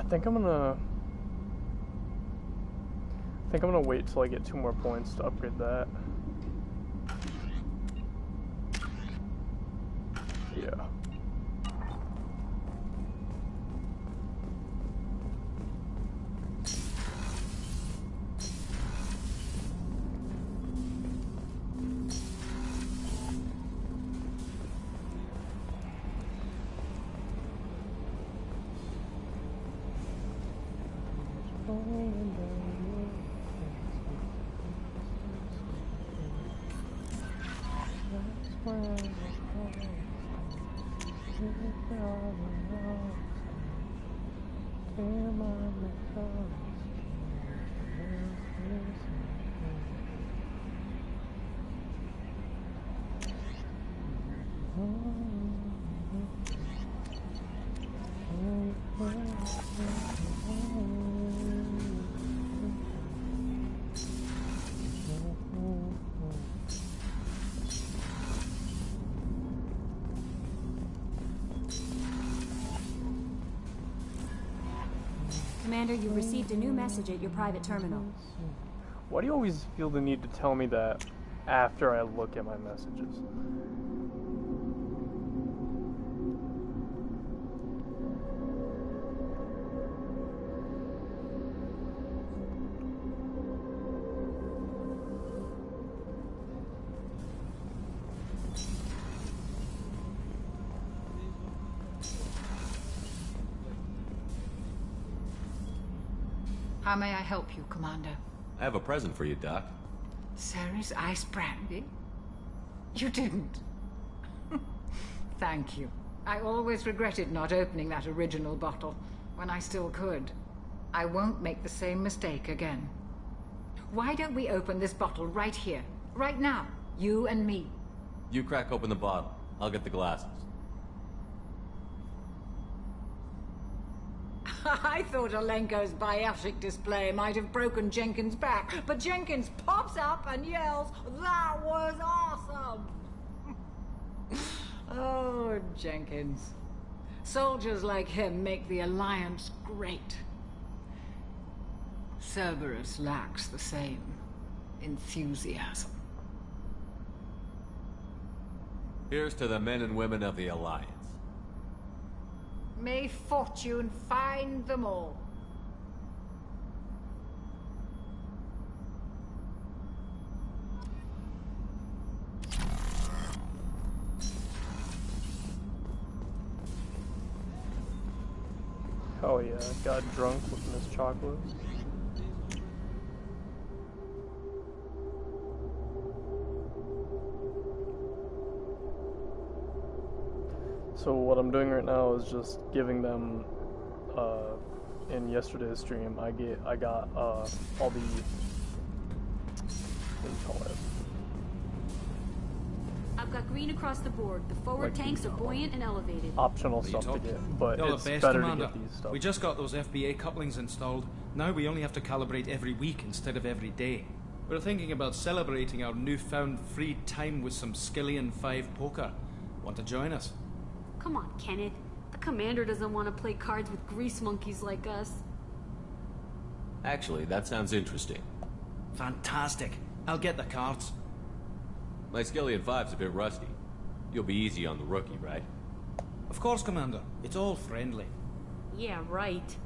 I think I'm gonna wait till I get 2 more points to upgrade that. Yeah. Commander, you received a new message at your private terminal. Why do you always feel the need to tell me that after I look at my messages? How may I help you, Commander? I have a present for you, Doc. Ceres Ice Brandy? You didn't. Thank you. I always regretted not opening that original bottle when I still could. I won't make the same mistake again. Why don't we open this bottle right here, right now? You and me. You crack open the bottle. I'll get the glasses. I thought Alenko's biotic display might have broken Jenkins' back, but Jenkins pops up and yells, "That was awesome!" Oh, Jenkins. Soldiers like him make the Alliance great. Cerberus lacks the same enthusiasm. Here's to the men and women of the Alliance. May fortune find them all. Oh yeah, got drunk with Miss Chocolate. So what I'm doing right now is just giving them, in yesterday's stream, I got all the, what do you call it? I've got green across the board. The forward tanks are buoyant and elevated. Optional stuff to get, but You're it's the best, better Commander. to get these stuff. We just got those FBA couplings installed. Now we only have to calibrate every week instead of every day. We're thinking about celebrating our newfound free time with some Skillian 5 poker. Want to join us? Come on, Kenneth. The commander doesn't want to play cards with grease monkeys like us. Actually, that sounds interesting. Fantastic. I'll get the cards. My Skillian 5's a bit rusty. You'll be easy on the rookie, right? Of course, Commander. It's all friendly. Yeah, right.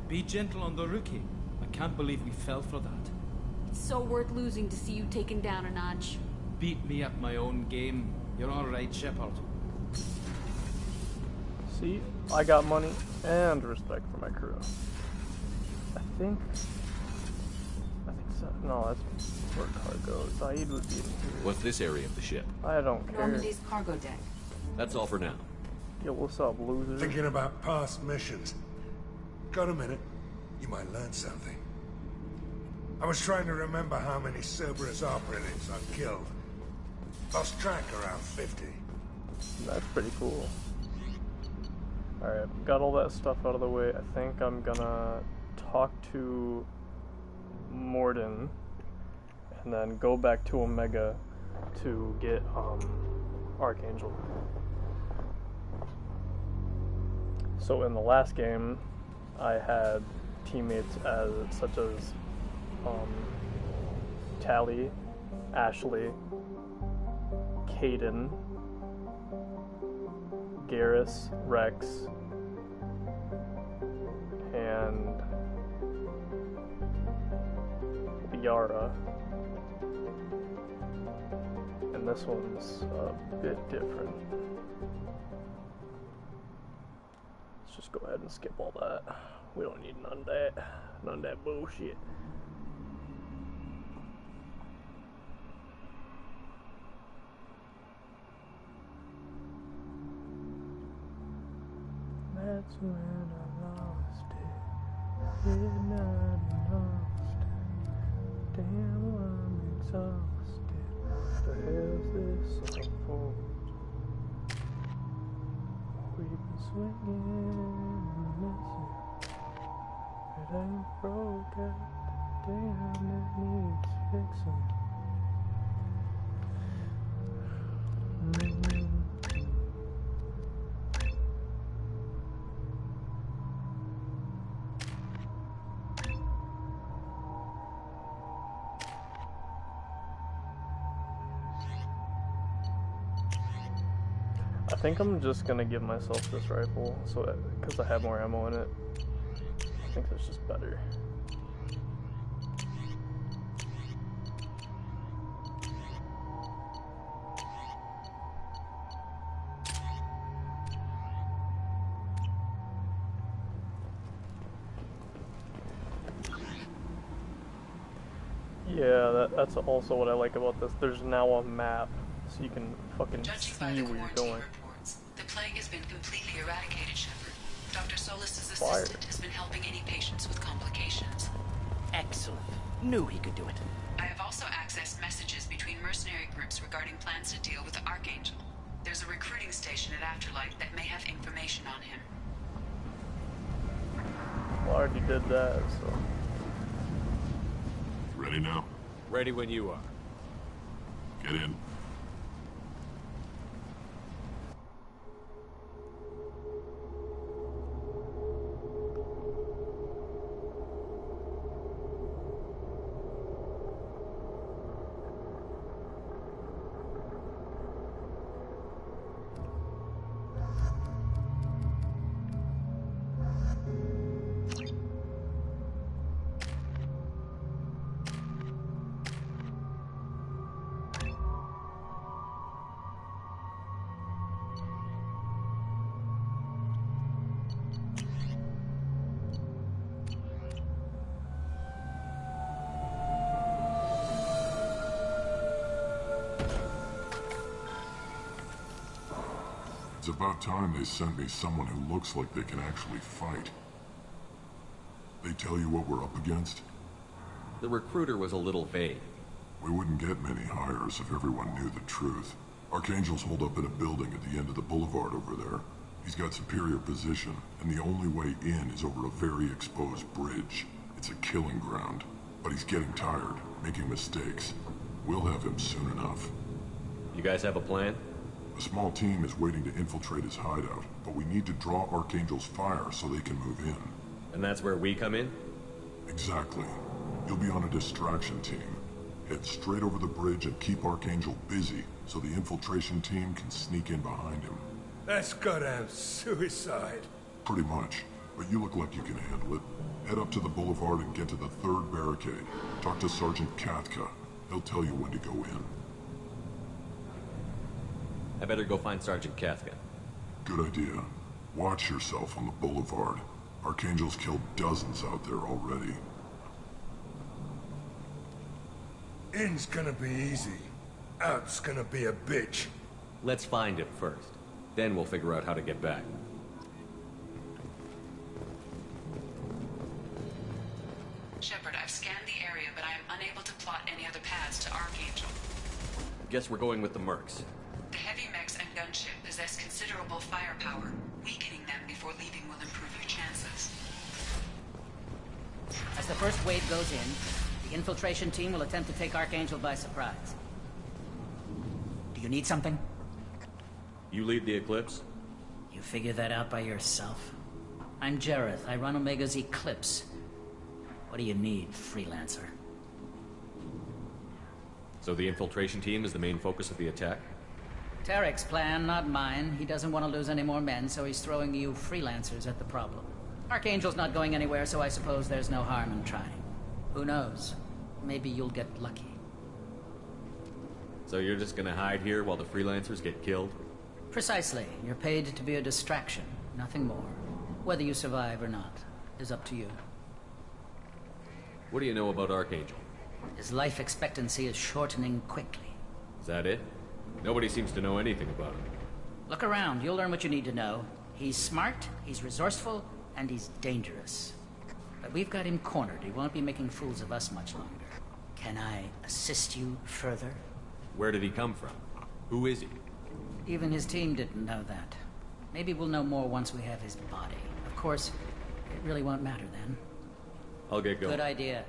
Be gentle on the rookie. I can't believe we fell for that. It's so worth losing to see you taken down a notch. Beat me at my own game. You're all right, Shepard. See, I got money and respect for my crew. I think so. No, that's for cargo. Zaid would be in here. What's this area of the ship? I don't care. Normandy's cargo deck. That's all for now. Yo, what's up, loser? Thinking about past missions. Got a minute? You might learn something. I was trying to remember how many Cerberus operatives I've killed. Lost track around 50. That's pretty cool. Alright, got all that stuff out of the way. I think I'm gonna talk to Mordin and then go back to Omega to get Archangel. So in the last game, I had teammates such as Tali, Ashley, Caden, Garrus, Rex, and Liara. And this one's a bit different. Let's just go ahead and skip all that. We don't need none of that bullshit. That's when I lost it. Midnight and lost it. Damn, I'm exhausted. What the hell's this all for? We've been swinging and missing. It ain't broke out. Damn, it needs fixing. I think I'm just gonna give myself this rifle, so because I have more ammo in it. I think that's just better. Yeah, that's also what I like about this. There's now a map, so you can fucking see where you're going. The plague has been completely eradicated, Shepard. Dr. Solis' assistant has been helping any patients with complications. Excellent. Knew he could do it. I have also accessed messages between mercenary groups regarding plans to deal with the Archangel. There's a recruiting station at Afterlight that may have information on him. Well, I already did that, so... Ready now? Ready when you are. Get in. It's about time they sent me someone who looks like they can actually fight. They tell you what we're up against? The recruiter was a little vague. We wouldn't get many hires if everyone knew the truth. Archangel's holed up in a building at the end of the boulevard over there. He's got superior position, and the only way in is over a very exposed bridge. It's a killing ground. But he's getting tired, making mistakes. We'll have him soon enough. You guys have a plan? A small team is waiting to infiltrate his hideout, but we need to draw Archangel's fire so they can move in. And that's where we come in? Exactly. You'll be on a distraction team. Head straight over the bridge and keep Archangel busy so the infiltration team can sneak in behind him. That's goddamn suicide. Pretty much, but you look like you can handle it. Head up to the boulevard and get to the third barricade. Talk to Sergeant Katka. He'll tell you when to go in. I better go find Sergeant Katka. Good idea. Watch yourself on the boulevard. Archangel's killed dozens out there already. In's gonna be easy. Out's gonna be a bitch. Let's find him first. Then we'll figure out how to get back. Shepard, I've scanned the area, but I am unable to plot any other paths to Archangel. Guess we're going with the Mercs. The heavy mechs and gunship possess considerable firepower. Weakening them before leaving will improve your chances. As the first wave goes in, the infiltration team will attempt to take Archangel by surprise. Do you need something? You lead the Eclipse? You figure that out by yourself? I'm Jareth. I run Omega's Eclipse. What do you need, freelancer? So the infiltration team is the main focus of the attack? Tarek's plan, not mine. He doesn't want to lose any more men, so he's throwing you freelancers at the problem. Archangel's not going anywhere, so I suppose there's no harm in trying. Who knows? Maybe you'll get lucky. So you're just gonna hide here while the freelancers get killed? Precisely. You're paid to be a distraction, nothing more. Whether you survive or not is up to you. What do you know about Archangel? His life expectancy is shortening quickly. Is that it? Nobody seems to know anything about him. Look around, you'll learn what you need to know. He's smart, he's resourceful, and he's dangerous. But we've got him cornered. He won't be making fools of us much longer. Can I assist you further? Where did he come from? Who is he? Even his team didn't know that. Maybe we'll know more once we have his body. Of course, it really won't matter then. I'll get going. Good idea.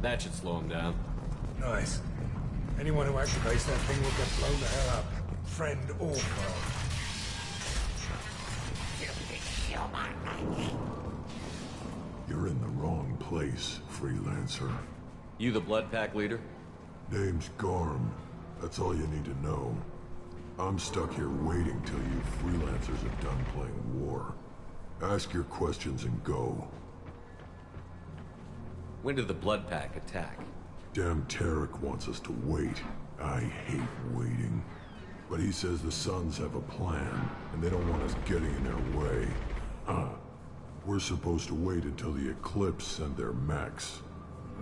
That should slow him down. Nice. Anyone who activates that thing will get blown the hell up. Friend or foe. You're in the wrong place, freelancer. You the Blood Pack leader? Name's Garm. That's all you need to know. I'm stuck here waiting till you freelancers are done playing war. Ask your questions and go. When did the Blood Pack attack? Damn Tarek wants us to wait. I hate waiting. But he says the Suns have a plan, and they don't want us getting in their way. We're supposed to wait until the Eclipse send their mechs.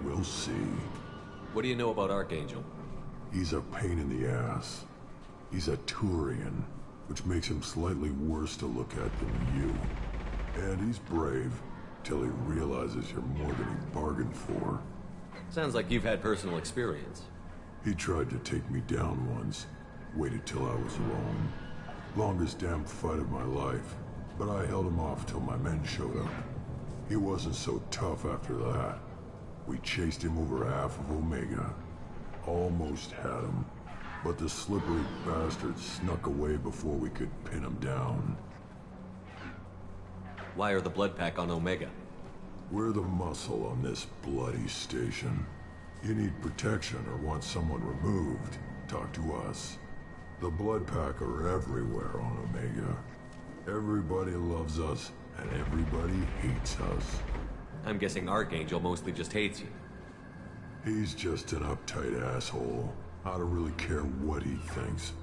We'll see. What do you know about Archangel? He's a pain in the ass. He's a Turian, which makes him slightly worse to look at than you. And he's brave, till he realizes you're more than he bargained for. Sounds like you've had personal experience. He tried to take me down once. Waited till I was alone. Longest damn fight of my life. But I held him off till my men showed up. He wasn't so tough after that. We chased him over half of Omega. Almost had him. But the slippery bastard snuck away before we could pin him down. Why are the Blood Pack on Omega? We're the muscle on this bloody station. You need protection or want someone removed, talk to us. The Blood Pack are everywhere on Omega. Everybody loves us, and everybody hates us. I'm guessing Archangel mostly just hates you. He's just an uptight asshole. I don't really care what he thinks.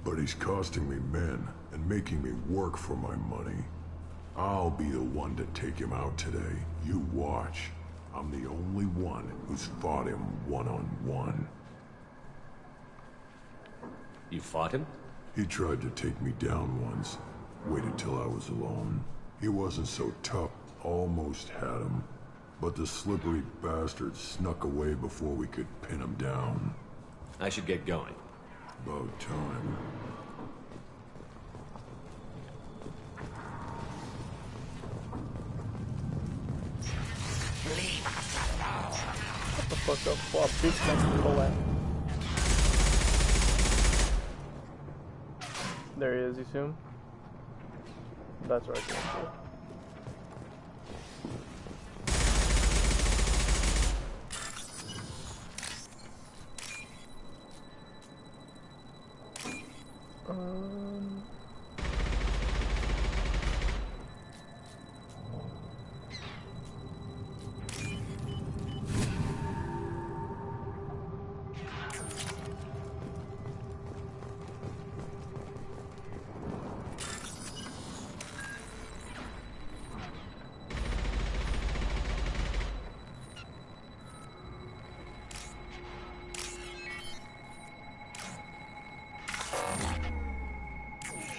But he's costing me men, and making me work for my money. I'll be the one to take him out today. You watch. I'm the only one who's fought him one-on-one. You fought him? He tried to take me down once. Waited till I was alone. He wasn't so tough. Almost had him. But the slippery bastard snuck away before we could pin him down. I should get going. About time. Shut the fuck up, Bob. Bitch next to Colette. There he is, you assume? That's right.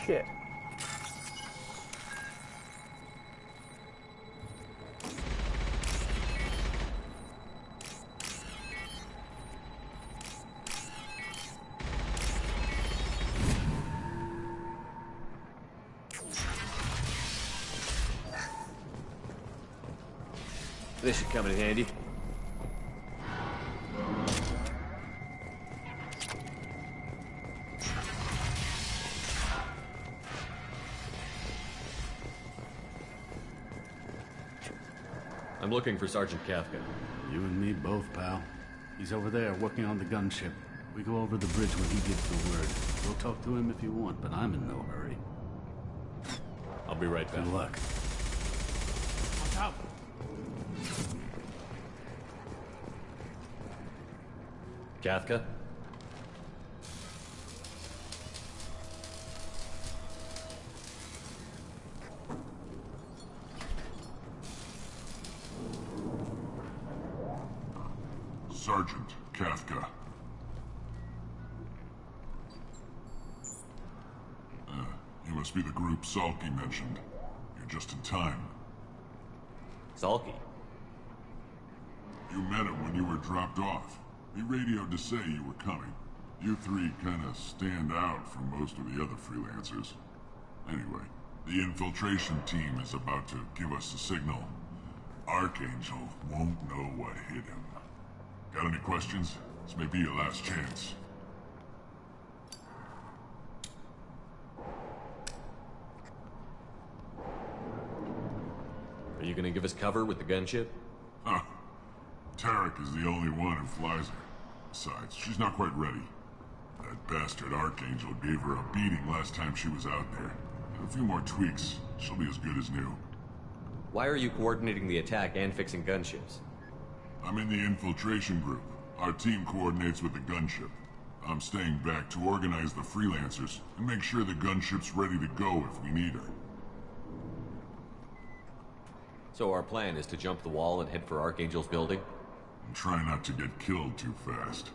Shit. This should come in handy. I'm looking for Sergeant Kafka. You and me both, pal. He's over there working on the gunship. We go over the bridge when he gives the word. We'll talk to him if you want, but I'm in no hurry. I'll be right back. Good luck. Watch out! Kafka? Sergeant Kafka. You must be the group Salky mentioned. You're just in time. Salky? You met him when you were dropped off. He radioed to say you were coming. You three kind of stand out from most of the other freelancers. Anyway, the infiltration team is about to give us the signal. Archangel won't know what hit him. Got any questions? This may be your last chance. Are you gonna give us cover with the gunship? Huh. Tarek is the only one who flies her. Besides, she's not quite ready. That bastard Archangel gave her a beating last time she was out there. And a few more tweaks, she'll be as good as new. Why are you coordinating the attack and fixing gunships? I'm in the infiltration group. Our team coordinates with the gunship. I'm staying back to organize the freelancers and make sure the gunship's ready to go if we need her. So our plan is to jump the wall and head for Archangel's building? And try not to get killed too fast.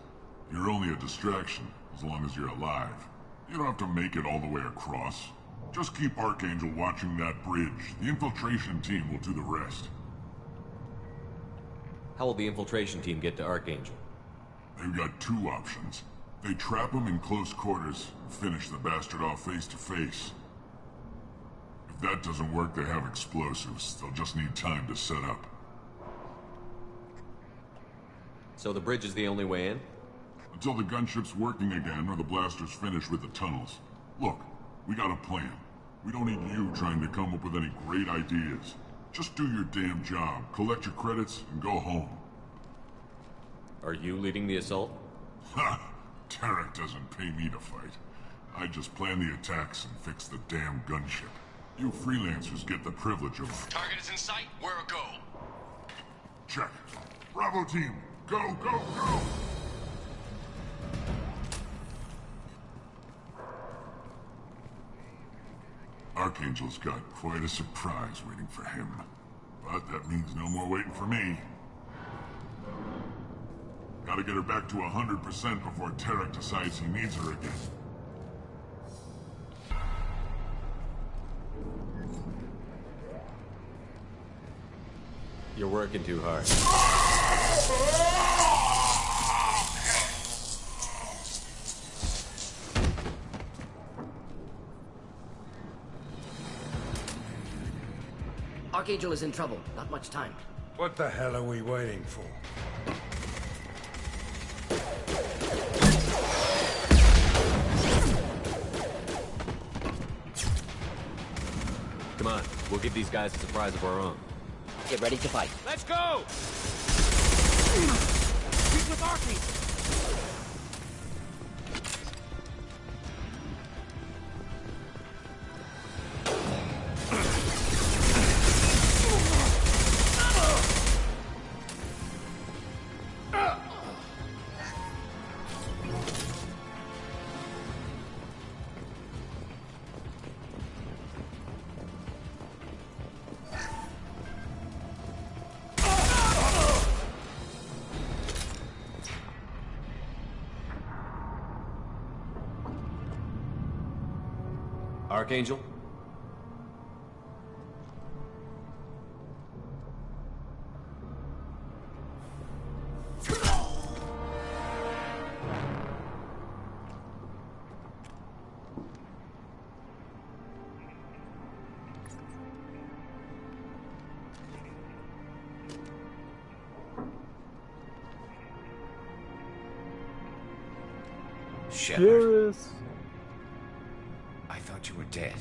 You're only a distraction, as long as you're alive. You don't have to make it all the way across. Just keep Archangel watching that bridge. The infiltration team will do the rest. How will the infiltration team get to Archangel? They've got two options. They trap him in close quarters and finish the bastard off face to face. If that doesn't work, they have explosives. They'll just need time to set up. So the bridge is the only way in? Until the gunship's working again or the blasters finish with the tunnels. Look, we got a plan. We don't need you trying to come up with any great ideas. Just do your damn job, collect your credits, and go home. Are you leading the assault? Ha! Tarek doesn't pay me to fight. I just plan the attacks and fix the damn gunship. You freelancers get the privilege of... Target is in sight. We're a go. Check. Bravo team, go, go, go! Archangel's got quite a surprise waiting for him. But that means no more waiting for me. Gotta get her back to 100% before Tarek decides he needs her again. You're working too hard. Archangel is in trouble. Not much time. What the hell are we waiting for? Come on, we'll give these guys a surprise of our own. Get ready to fight. Let's go! Shoot with Archangel! Archangel? Shepard, Garrus. I thought you were dead.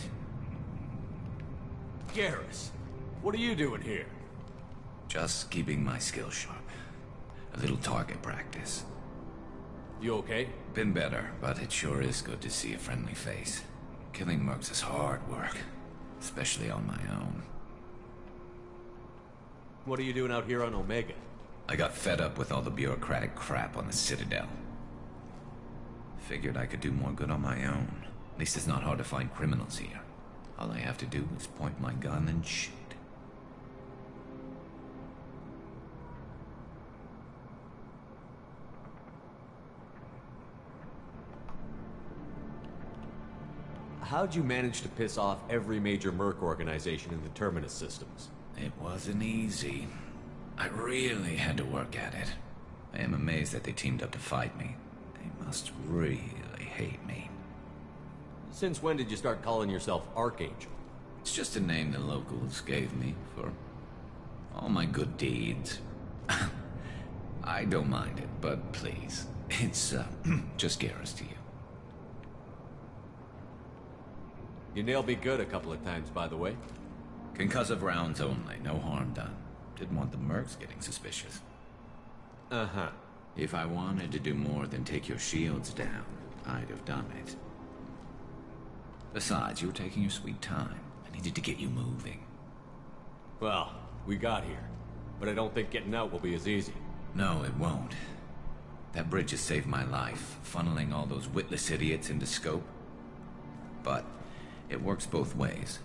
Garrus, what are you doing here? Just keeping my skills sharp. A little target practice. You okay? Been better, but it sure is good to see a friendly face. Killing mercs is hard work, especially on my own. What are you doing out here on Omega? I got fed up with all the bureaucratic crap on the Citadel. Figured I could do more good on my own. At least it's not hard to find criminals here. All I have to do is point my gun and shoot. How'd you manage to piss off every major merc organization in the Terminus systems? It wasn't easy. I really had to work at it. I am amazed that they teamed up to fight me. They must really hate me. Since when did you start calling yourself Archangel? It's just a name the locals gave me for all my good deeds. I don't mind it, but please, it's just Garrus to you. You nailed me good a couple of times, by the way. Concussive rounds only, no harm done. Didn't want the mercs getting suspicious. Uh-huh. If I wanted to do more than take your shields down, I'd have done it. Besides, you were taking your sweet time. I needed to get you moving. Well, we got here. But I don't think getting out will be as easy. No, it won't. That bridge has saved my life, funneling all those witless idiots into scope. But it works both ways.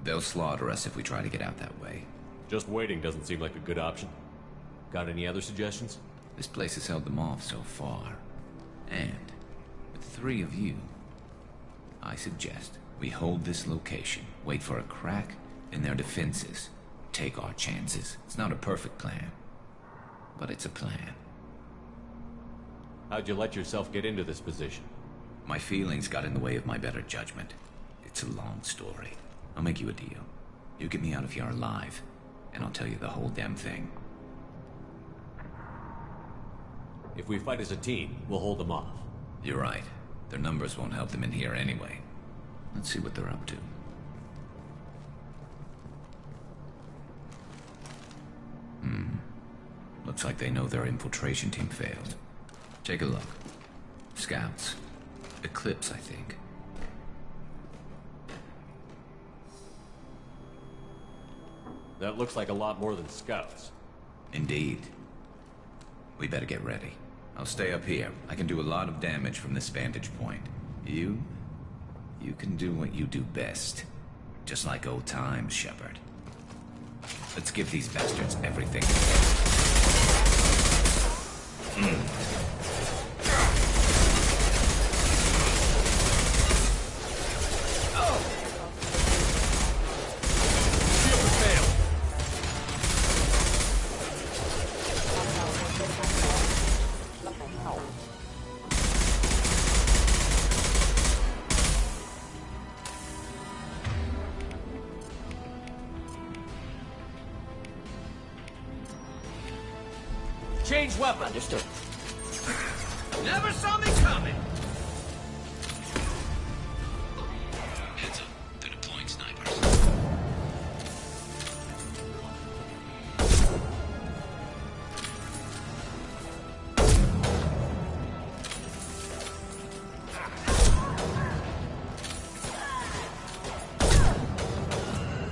They'll slaughter us if we try to get out that way. Just waiting doesn't seem like a good option. Got any other suggestions? This place has held them off so far. And with 3 of you, I suggest we hold this location, wait for a crack in their defenses, take our chances. It's not a perfect plan, but it's a plan. How'd you let yourself get into this position? My feelings got in the way of my better judgment. It's a long story. I'll make you a deal. You get me out of here alive, and I'll tell you the whole damn thing. If we fight as a team, we'll hold them off. You're right. Their numbers won't help them in here anyway. Let's see what they're up to. Looks like they know their infiltration team failed. Take a look. Scouts. Eclipse, I think. That looks like a lot more than scouts. Indeed. We better get ready. I'll stay up here. I can do a lot of damage from this vantage point. You can do what you do best. Just like old times, Shepard. Let's give these bastards everything. Change weapon. Understood. Never saw me coming! Heads up. They're deploying snipers.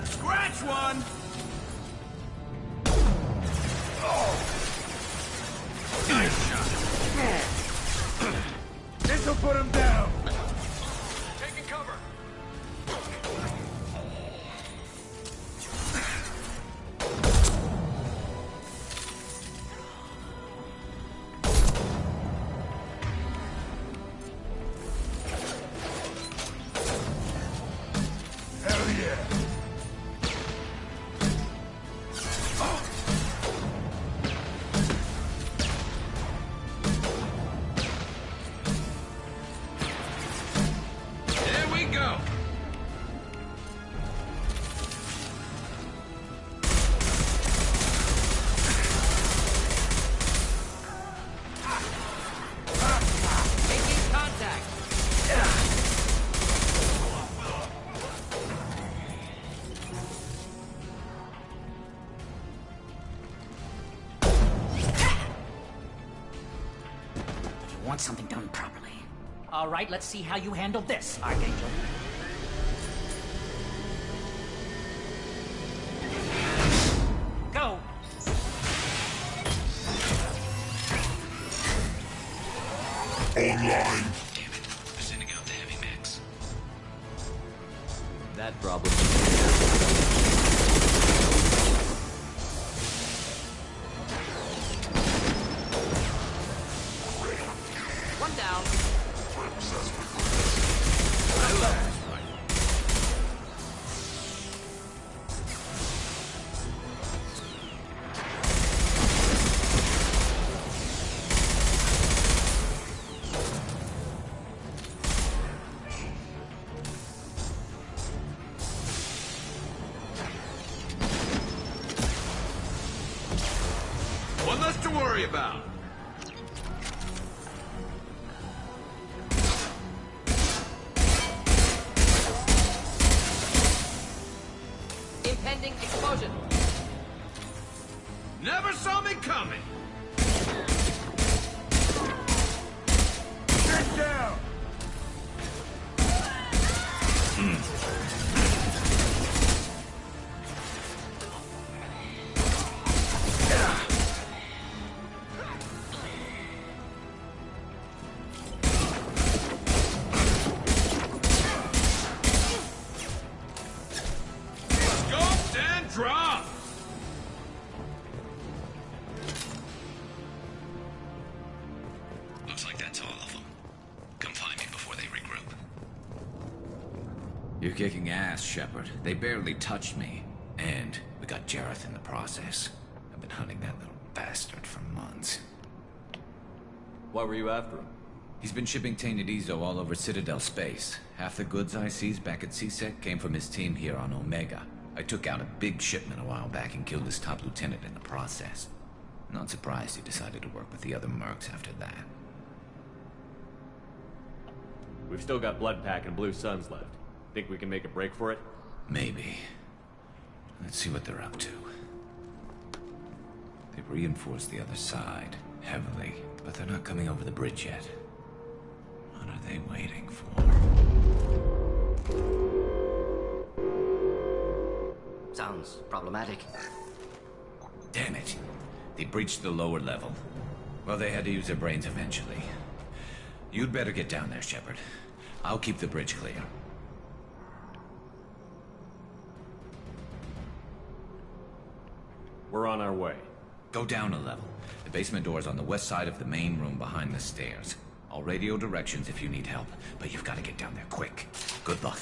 Scratch one! This'll put him down. Taking cover! want something done properly. All right, let's see how you handle this, Archangel. Go! Online! Damn it. They're sending out the heavy mechs. That problem. One down. One less to worry about. Impending explosion. Never saw me coming. Get down! Scoped and dropped. Looks like that's all of them. Come find me before they regroup. You're kicking ass, Shepard. They barely touched me. And we got Jareth in the process. I've been hunting that little bastard for months. Why were you after him? He's been shipping tainted Ezo all over Citadel space. Half the goods I seized back at CSEC came from his team here on Omega. I took out a big shipment a while back and killed his top lieutenant in the process. Not surprised he decided to work with the other mercs after that. We've still got Bloodpack and Blue Suns left. Think we can make a break for it? Maybe. Let's see what they're up to. They've reinforced the other side, heavily, but they're not coming over the bridge yet. What are they waiting for? Sounds problematic. Damn it. They breached the lower level. Well, they had to use their brains eventually. You'd better get down there, Shepard. I'll keep the bridge clear. We're on our way. Go down a level. The basement door's on the west side of the main room behind the stairs. I'll radio directions if you need help, but you've got to get down there quick. Good luck.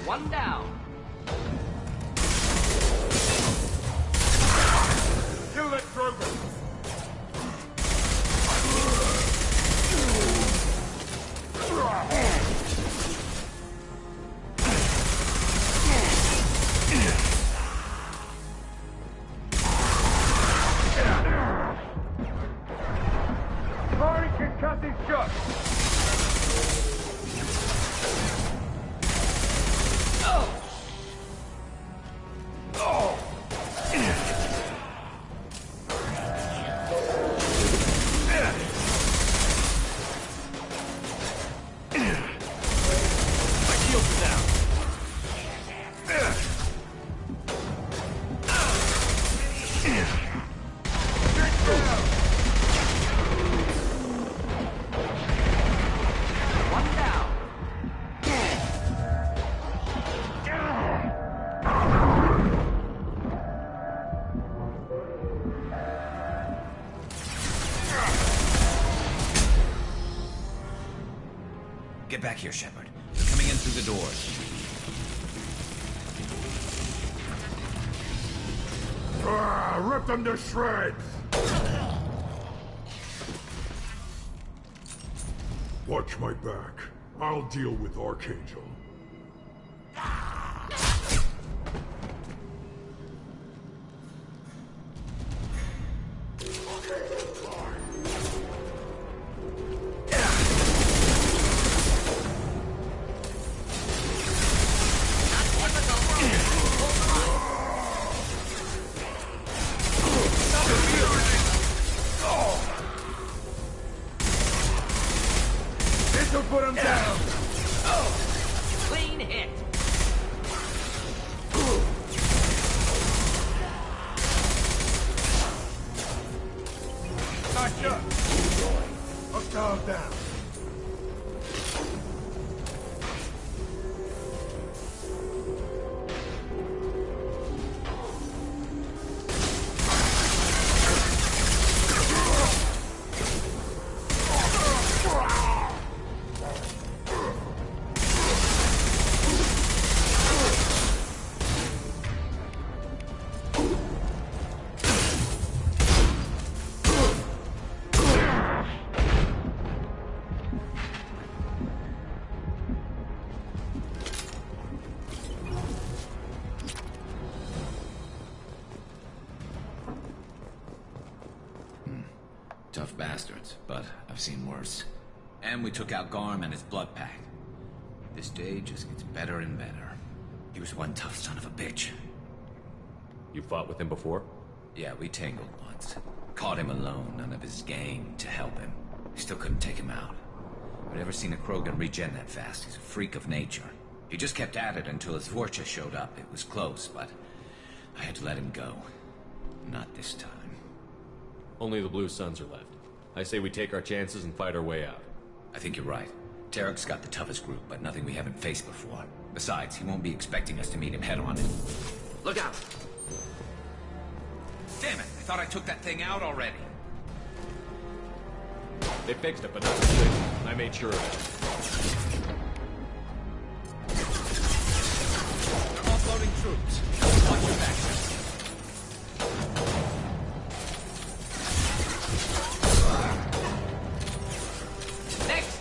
One down. Kill that Krogan! Firing concussive shot! Get back here, Shepard. They're coming in through the doors. Rip them to shreds! Watch my back. I'll deal with Archangel. This'll put him down! Clean hit. Nice shot! Hostile down. Tough bastards, but I've seen worse. And we took out Garm and his blood pack. This day just gets better and better. He was one tough son of a bitch. You fought with him before? Yeah, we tangled once. Caught him alone, none of his gang to help him. Still couldn't take him out. I've never seen a Krogan regen that fast. He's a freak of nature. He just kept at it until his Vorcha showed up. It was close, but I had to let him go. Not this time. Only the Blue Suns are left. I say we take our chances and fight our way out. I think you're right. Tarek's got the toughest group, but nothing we haven't faced before. Besides, he won't be expecting us to meet him head-on. Look out! Damn it! I thought I took that thing out already. They fixed it, but not the signal, and I made sure of it. They're offloading troops. Watch your back. Next!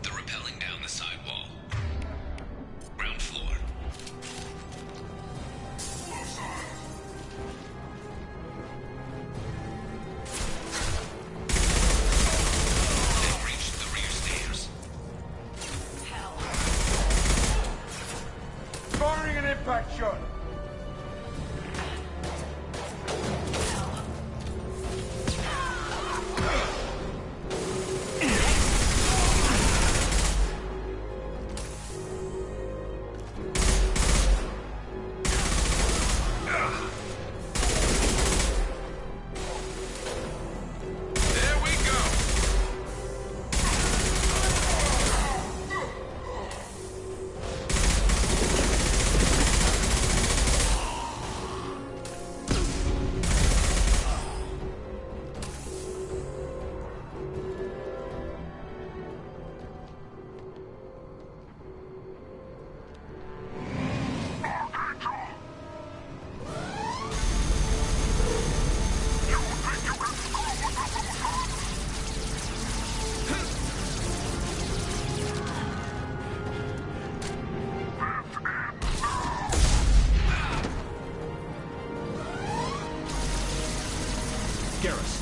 They're rappelling down the sidewall. Ground floor. They've reached the rear stairs. Firing an impact shot. There we go! Garrus.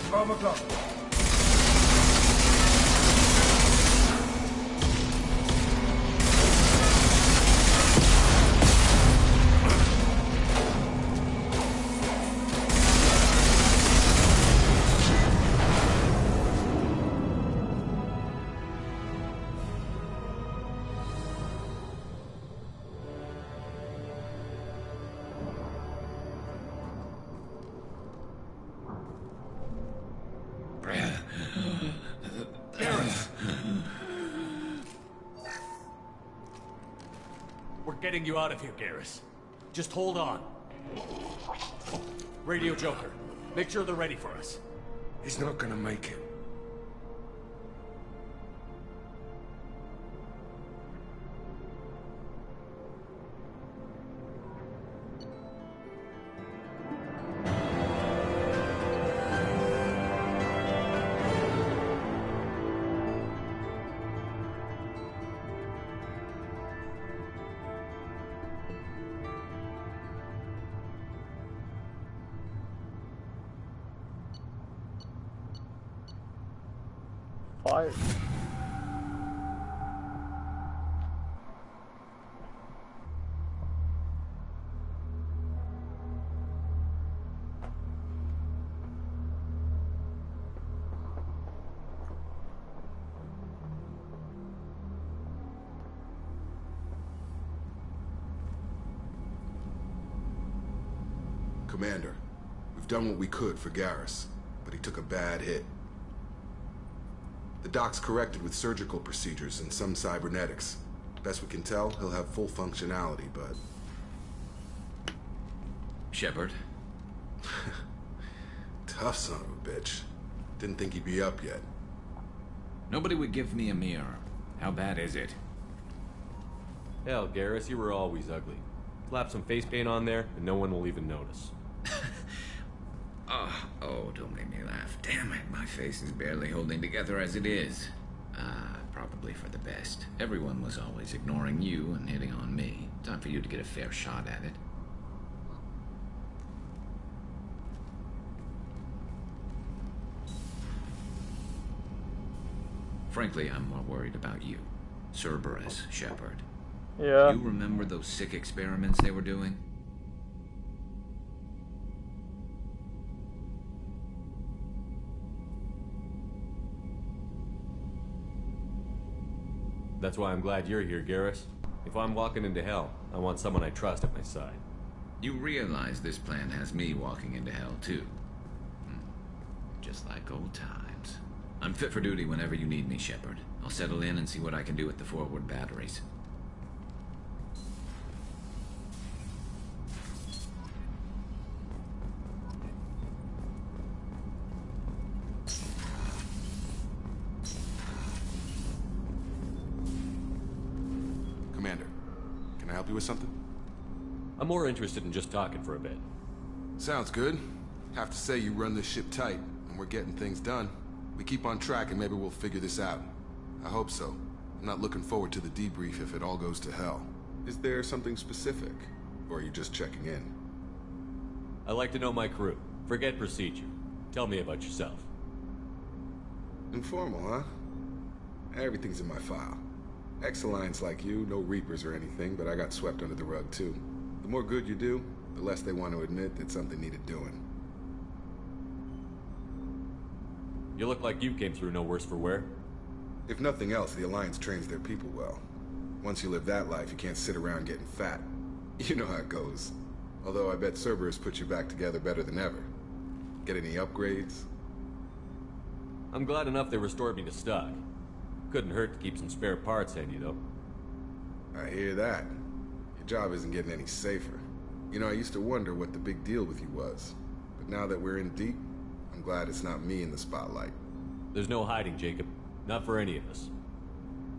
12 o'clock. We're getting you out of here, Garrus. Just hold on. Radio Joker, make sure they're ready for us. He's not gonna make it. Fire. Commander, we've done what we could for Garrus, but he took a bad hit. The doc's corrected with surgical procedures and some cybernetics. Best we can tell, he'll have full functionality, but... Shepard? Tough son of a bitch. Didn't think he'd be up yet. Nobody would give me a mirror. How bad is it? Hell, Garrus, you were always ugly. Slap some face paint on there, and no one will even notice. Oh, don't make me laugh. Damn it, my face is barely holding together as it is. Probably for the best. Everyone was always ignoring you and hitting on me. Time for you to get a fair shot at it. Frankly, I'm more worried about you. Cerberus, Shepard. Yeah. You remember those sick experiments they were doing? That's why I'm glad you're here, Garrus. If I'm walking into hell, I want someone I trust at my side. You realize this plan has me walking into hell, too. Just like old times. I'm fit for duty whenever you need me, Shepard. I'll settle in and see what I can do with the forward batteries. Commander, can I help you with something? I'm more interested in just talking for a bit. Sounds good. Have to say you run this ship tight, and we're getting things done. We keep on track and maybe we'll figure this out. I hope so. I'm not looking forward to the debrief if it all goes to hell. Is there something specific? Or are you just checking in? I like to know my crew. Forget procedure. Tell me about yourself. Informal, huh? Everything's in my file. Ex-Alliance like you, no Reapers or anything, but I got swept under the rug too. The more good you do, the less they want to admit that something needed doing. You look like you came through no worse for wear. If nothing else, the Alliance trains their people well. Once you live that life, you can't sit around getting fat. You know how it goes. Although I bet Cerberus put you back together better than ever. Get any upgrades? I'm glad enough they restored me to stock. Couldn't hurt to keep some spare parts handy, though. I hear that. Your job isn't getting any safer. You know, I used to wonder what the big deal with you was. But now that we're in deep, I'm glad it's not me in the spotlight. There's no hiding, Jacob. Not for any of us.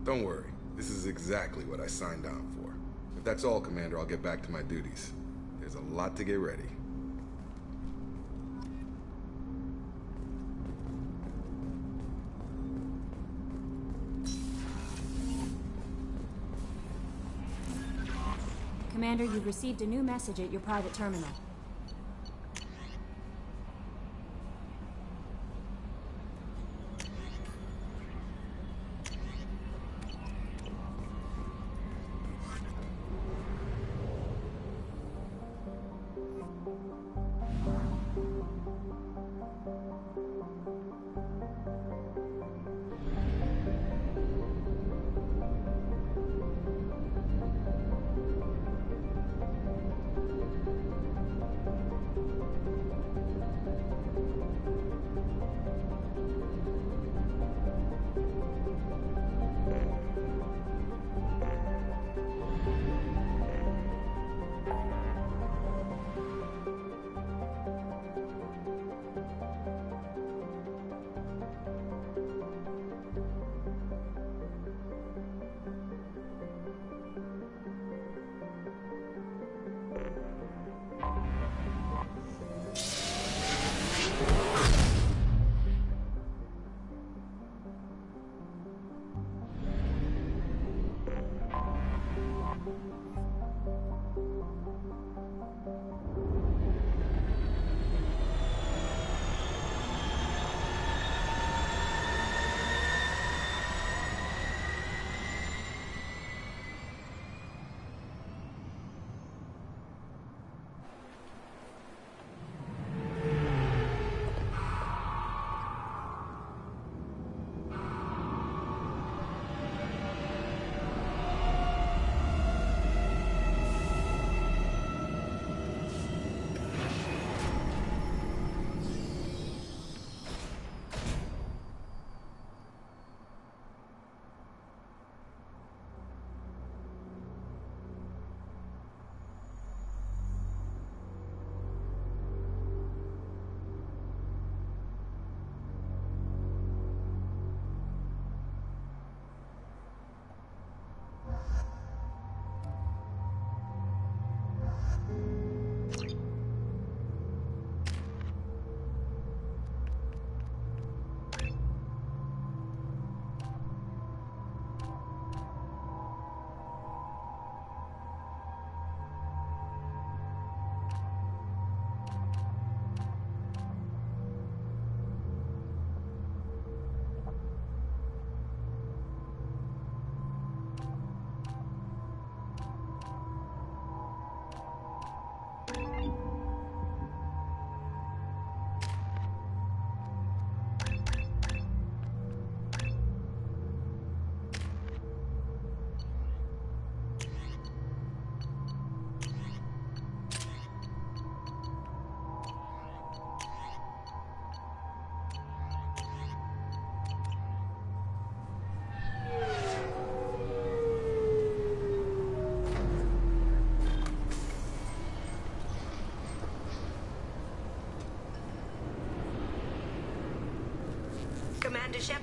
Don't worry. This is exactly what I signed on for. If that's all, Commander, I'll get back to my duties. There's a lot to get ready. Commander, you've received a new message at your private terminal.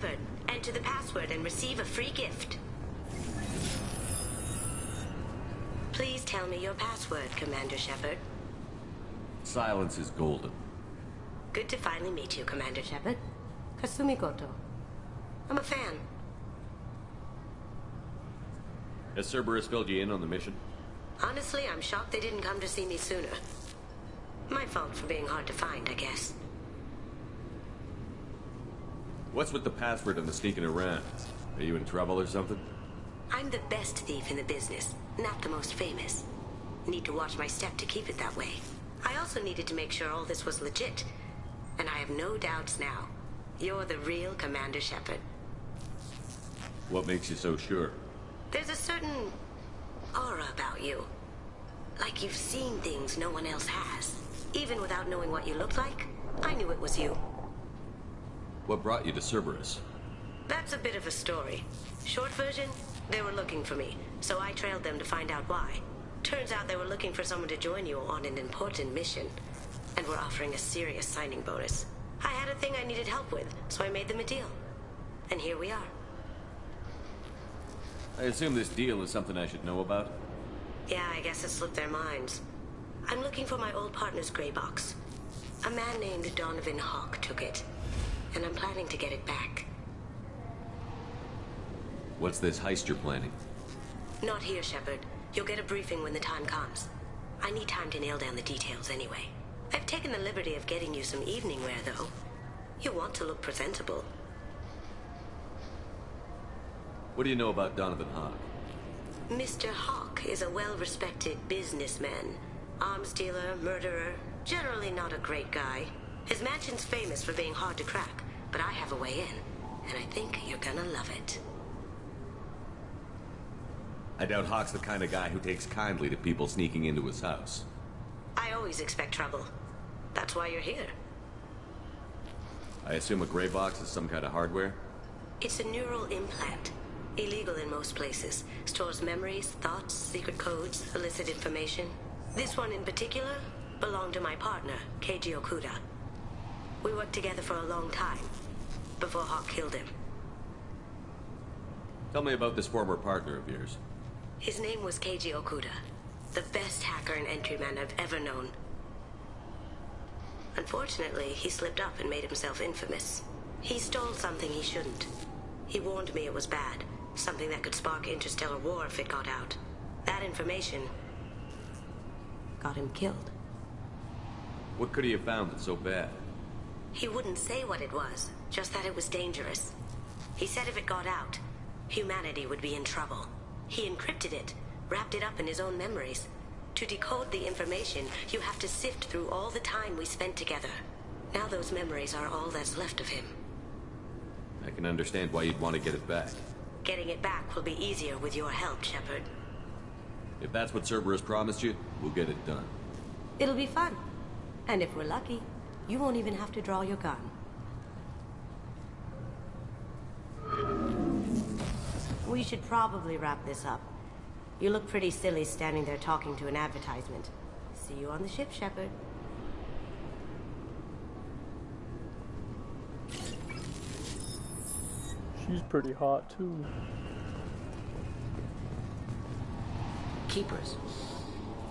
Shepard. Enter the password and receive a free gift. Please tell me your password, Commander Shepard. Silence is golden. Good to finally meet you, Commander Shepard. Kasumi Goto. I'm a fan. Has Cerberus filled you in on the mission? Honestly, I'm shocked they didn't come to see me sooner. My fault for being hard to find, I guess. What's with the password and the sneaking around? Are you in trouble or something? I'm the best thief in the business, not the most famous. Need to watch my step to keep it that way. I also needed to make sure all this was legit. And I have no doubts now. You're the real Commander Shepard. What makes you so sure? There's a certain aura about you. Like you've seen things no one else has. Even without knowing what you looked like, I knew it was you. What brought you to Cerberus? That's a bit of a story. Short version, they were looking for me, so I trailed them to find out why. Turns out they were looking for someone to join you on an important mission, and were offering a serious signing bonus. I had a thing I needed help with, so I made them a deal. And here we are. I assume this deal is something I should know about? Yeah, I guess it slipped their minds. I'm looking for my old partner's gray box. A man named Donovan Hawk took it, and I'm planning to get it back. What's this heist you're planning? Not here, Shepard. You'll get a briefing when the time comes. I need time to nail down the details anyway. I've taken the liberty of getting you some evening wear, though. You want to look presentable. What do you know about Donovan Hawk? Mr. Hawk is a well-respected businessman. Arms dealer, murderer, generally not a great guy. His mansion's famous for being hard to crack, but I have a way in, and I think you're gonna love it. I doubt Hawk's the kind of guy who takes kindly to people sneaking into his house. I always expect trouble. That's why you're here. I assume a gray box is some kind of hardware? It's a neural implant. Illegal in most places. Stores memories, thoughts, secret codes, illicit information. This one in particular belonged to my partner, Keiji Okuda. We worked together for a long time, before Hawk killed him. Tell me about this former partner of yours. His name was Keiji Okuda, the best hacker and entryman I've ever known. Unfortunately, he slipped up and made himself infamous. He stole something he shouldn't. He warned me it was bad, something that could spark interstellar war if it got out. That information got him killed. What could he have found that's so bad? He wouldn't say what it was, just that it was dangerous. He said if it got out, humanity would be in trouble. He encrypted it, wrapped it up in his own memories. To decode the information, you have to sift through all the time we spent together. Now those memories are all that's left of him. I can understand why you'd want to get it back. Getting it back will be easier with your help, Shepard. If that's what Cerberus promised you, we'll get it done. It'll be fun. And if we're lucky, you won't even have to draw your gun. We should probably wrap this up. You look pretty silly standing there talking to an advertisement. See you on the ship, Shepard. She's pretty hot, too. Keepers.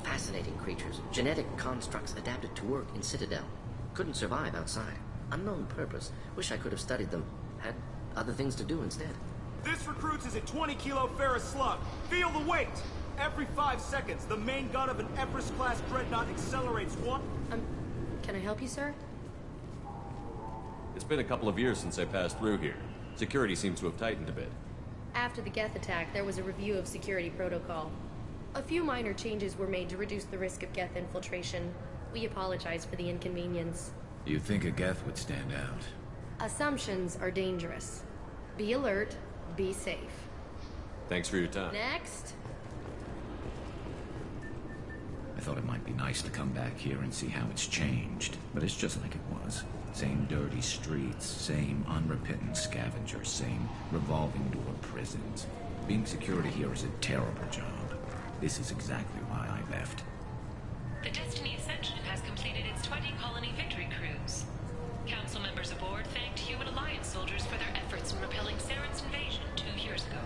Fascinating creatures. Genetic constructs adapted to work in Citadel. Couldn't survive outside. Unknown purpose. Wish I could have studied them. Had other things to do instead. This recruits is a 20-kilo ferrous slug. Feel the weight! Every 5 seconds, the main gun of an Everest-class dreadnought accelerates one... Can I help you, sir? It's been a couple of years since I passed through here. Security seems to have tightened a bit. After the Geth attack, there was a review of security protocol. A few minor changes were made to reduce the risk of Geth infiltration. We apologize for the inconvenience. You think a Geth would stand out? Assumptions are dangerous. Be alert, be safe. Thanks for your time. Next. I thought it might be nice to come back here and see how it's changed, but it's just like it was. Same dirty streets, same unrepentant scavengers, same revolving door prisons. Being security here is a terrible job. This is exactly why I left. The Destiny Ascension has completed its 20-colony victory cruise. Council members aboard thanked Human Alliance soldiers for their efforts in repelling Saren's invasion 2 years ago.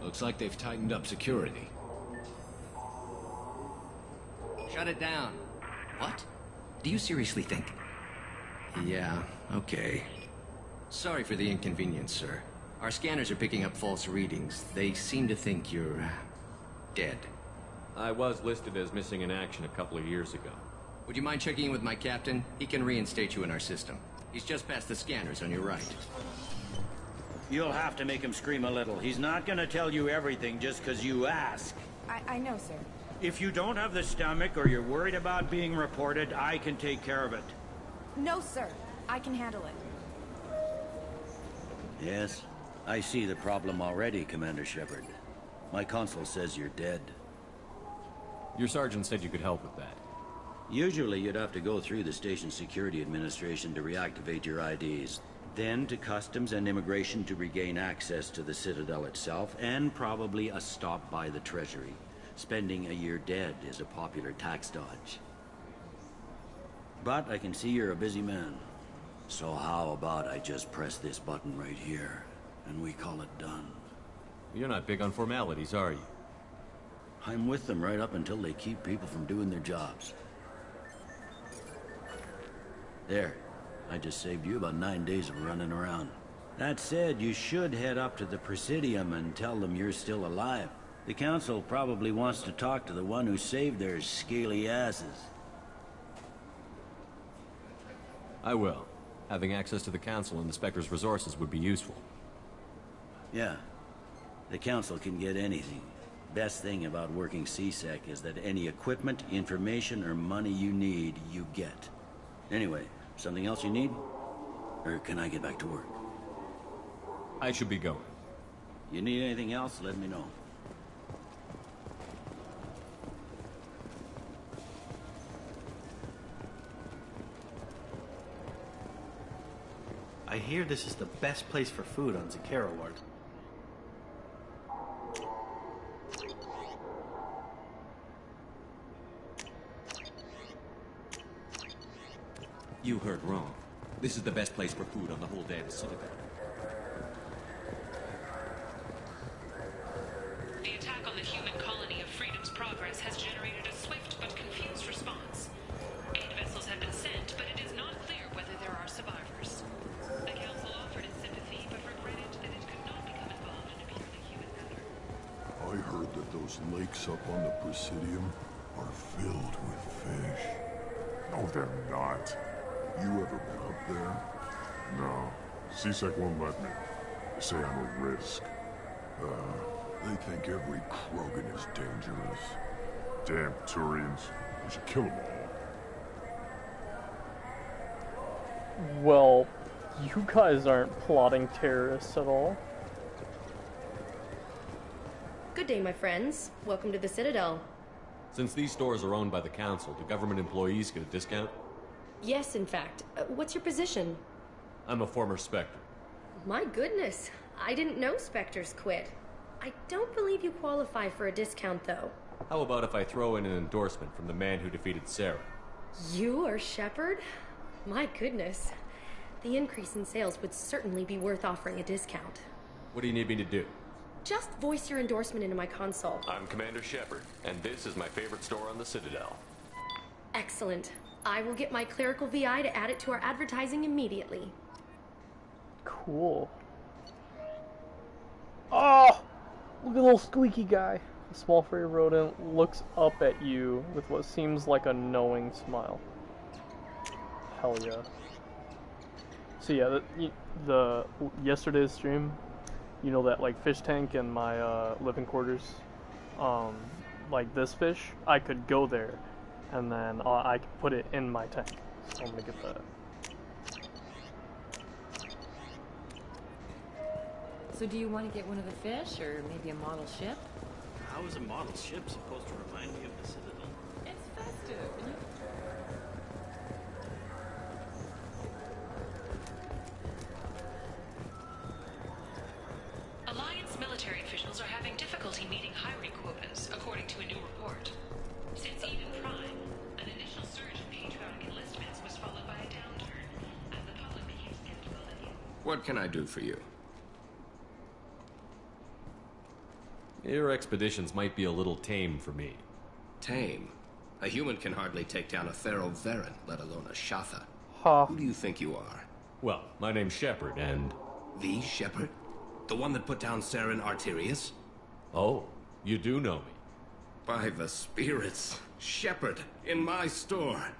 Looks like they've tightened up security. Shut it down. What? Do you seriously think? Yeah, okay. Sorry for the inconvenience, sir. Our scanners are picking up false readings. They seem to think you're... dead. I was listed as missing in action a couple of years ago. Would you mind checking in with my captain? He can reinstate you in our system. He's just past the scanners on your right. You'll have to make him scream a little. He's not gonna tell you everything just because you ask. I know, sir. If you don't have the stomach or you're worried about being reported, I can take care of it. No, sir. I can handle it. Yes, I see the problem already, Commander Shepard. My console says you're dead. Your sergeant said you could help with that. Usually you'd have to go through the Station Security Administration to reactivate your IDs. Then to Customs and Immigration to regain access to the Citadel itself, and probably a stop by the Treasury. Spending a year dead is a popular tax dodge. But I can see you're a busy man. So how about I just press this button right here, and we call it done? You're not big on formalities, are you? I'm with them right up until they keep people from doing their jobs. There. I just saved you about 9 days of running around. That said, you should head up to the Presidium and tell them you're still alive. The Council probably wants to talk to the one who saved their scaly asses. I will. Having access to the Council and the Spectre's resources would be useful. Yeah. The Council can get anything. Best thing about working C-Sec is that any equipment, information, or money you need, you get. Anyway, something else you need? Or can I get back to work? I should be going. You need anything else, let me know. I hear this is the best place for food on Zakera Ward. You heard wrong. This is the best place for food on the whole day of the Citadel. The attack on the human colony of Freedom's Progress has generated a swift but confused response. Aid vessels have been sent, but it is not clear whether there are survivors. The Council offered its sympathy, but regretted that it could not become involved in a purely human matter. I heard that those lakes up on the Presidium are filled with fish. No, they're not. You ever been up there? No. C-Sec won't let me. They say I'm a risk. They think every Krogan is dangerous. Damn Turians. We should kill them all. Well, you guys aren't plotting terrorists at all. Good day, my friends. Welcome to the Citadel. Since these stores are owned by the Council, do government employees get a discount? Yes, in fact. What's your position? I'm a former Spectre. My goodness. I didn't know Spectres quit. I don't believe you qualify for a discount, though. How about if I throw in an endorsement from the man who defeated Saren? You are Shepard? My goodness. The increase in sales would certainly be worth offering a discount. What do you need me to do? Just voice your endorsement into my console. I'm Commander Shepard, and this is my favorite store on the Citadel. Excellent. I will get my clerical VI to add it to our advertising immediately. Cool. Oh! Look at the little squeaky guy. The small furry rodent looks up at you with what seems like a knowing smile. Hell yeah. So yeah, the yesterday's stream, you know that like fish tank in my living quarters, like this fish, I could go there, and then I could put it in my tank. So I'm gonna get that. So do you want to get one of the fish, or maybe a model ship? How is a model ship supposed to remind me of the Citadel? It's festive. What can I do for you? Your expeditions might be a little tame for me. Tame? A human can hardly take down a Pharaoh Varen, let alone a Shatha. Huh. Who do you think you are? Well, my name's Shepard, and... The Shepard? The one that put down Saren Arterius? Oh, you do know me. By the spirits, Shepard, in my store.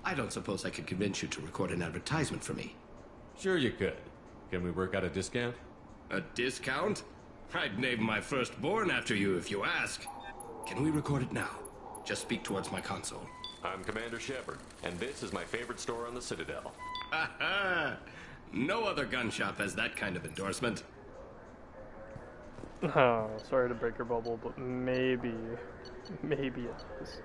I don't suppose I could convince you to record an advertisement for me. Sure you could. Can we work out a discount? A discount? I'd name my firstborn after you if you ask. Can we record it now? Just speak towards my console. I'm Commander Shepard, and this is my favorite store on the Citadel. Ha ha! No other gun shop has that kind of endorsement. Oh, sorry to break your bubble, but maybe it is.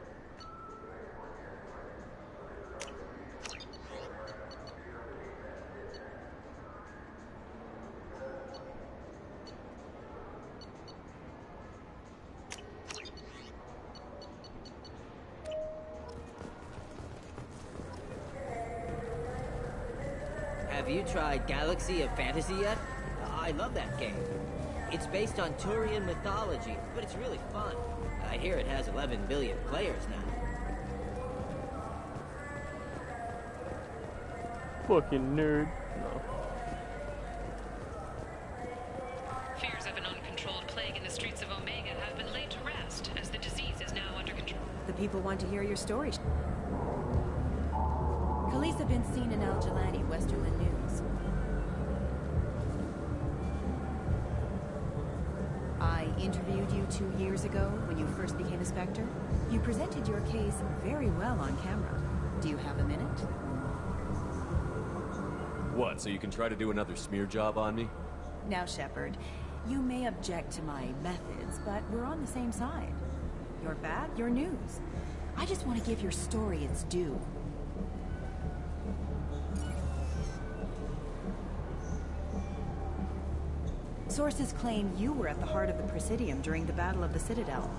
Have you tried Galaxy of Fantasy yet? I love that game. It's based on Turian mythology, but it's really fun. I hear it has 11 billion players now. Fucking nerd. No. Fears of an uncontrolled plague in the streets of Omega have been laid to rest, as the disease is now under control. The people want to hear your story. Khaleesa been seen in Al Jalani, Westerland News. I interviewed you 2 years ago when you first became a Spectre. You presented your case very well on camera. Do you have a minute? What, so you can try to do another smear job on me? Now, Shepard, you may object to my methods, but we're on the same side. You're bad, you're news. I just want to give your story its due. Sources claim you were at the heart of the Presidium during the Battle of the Citadel.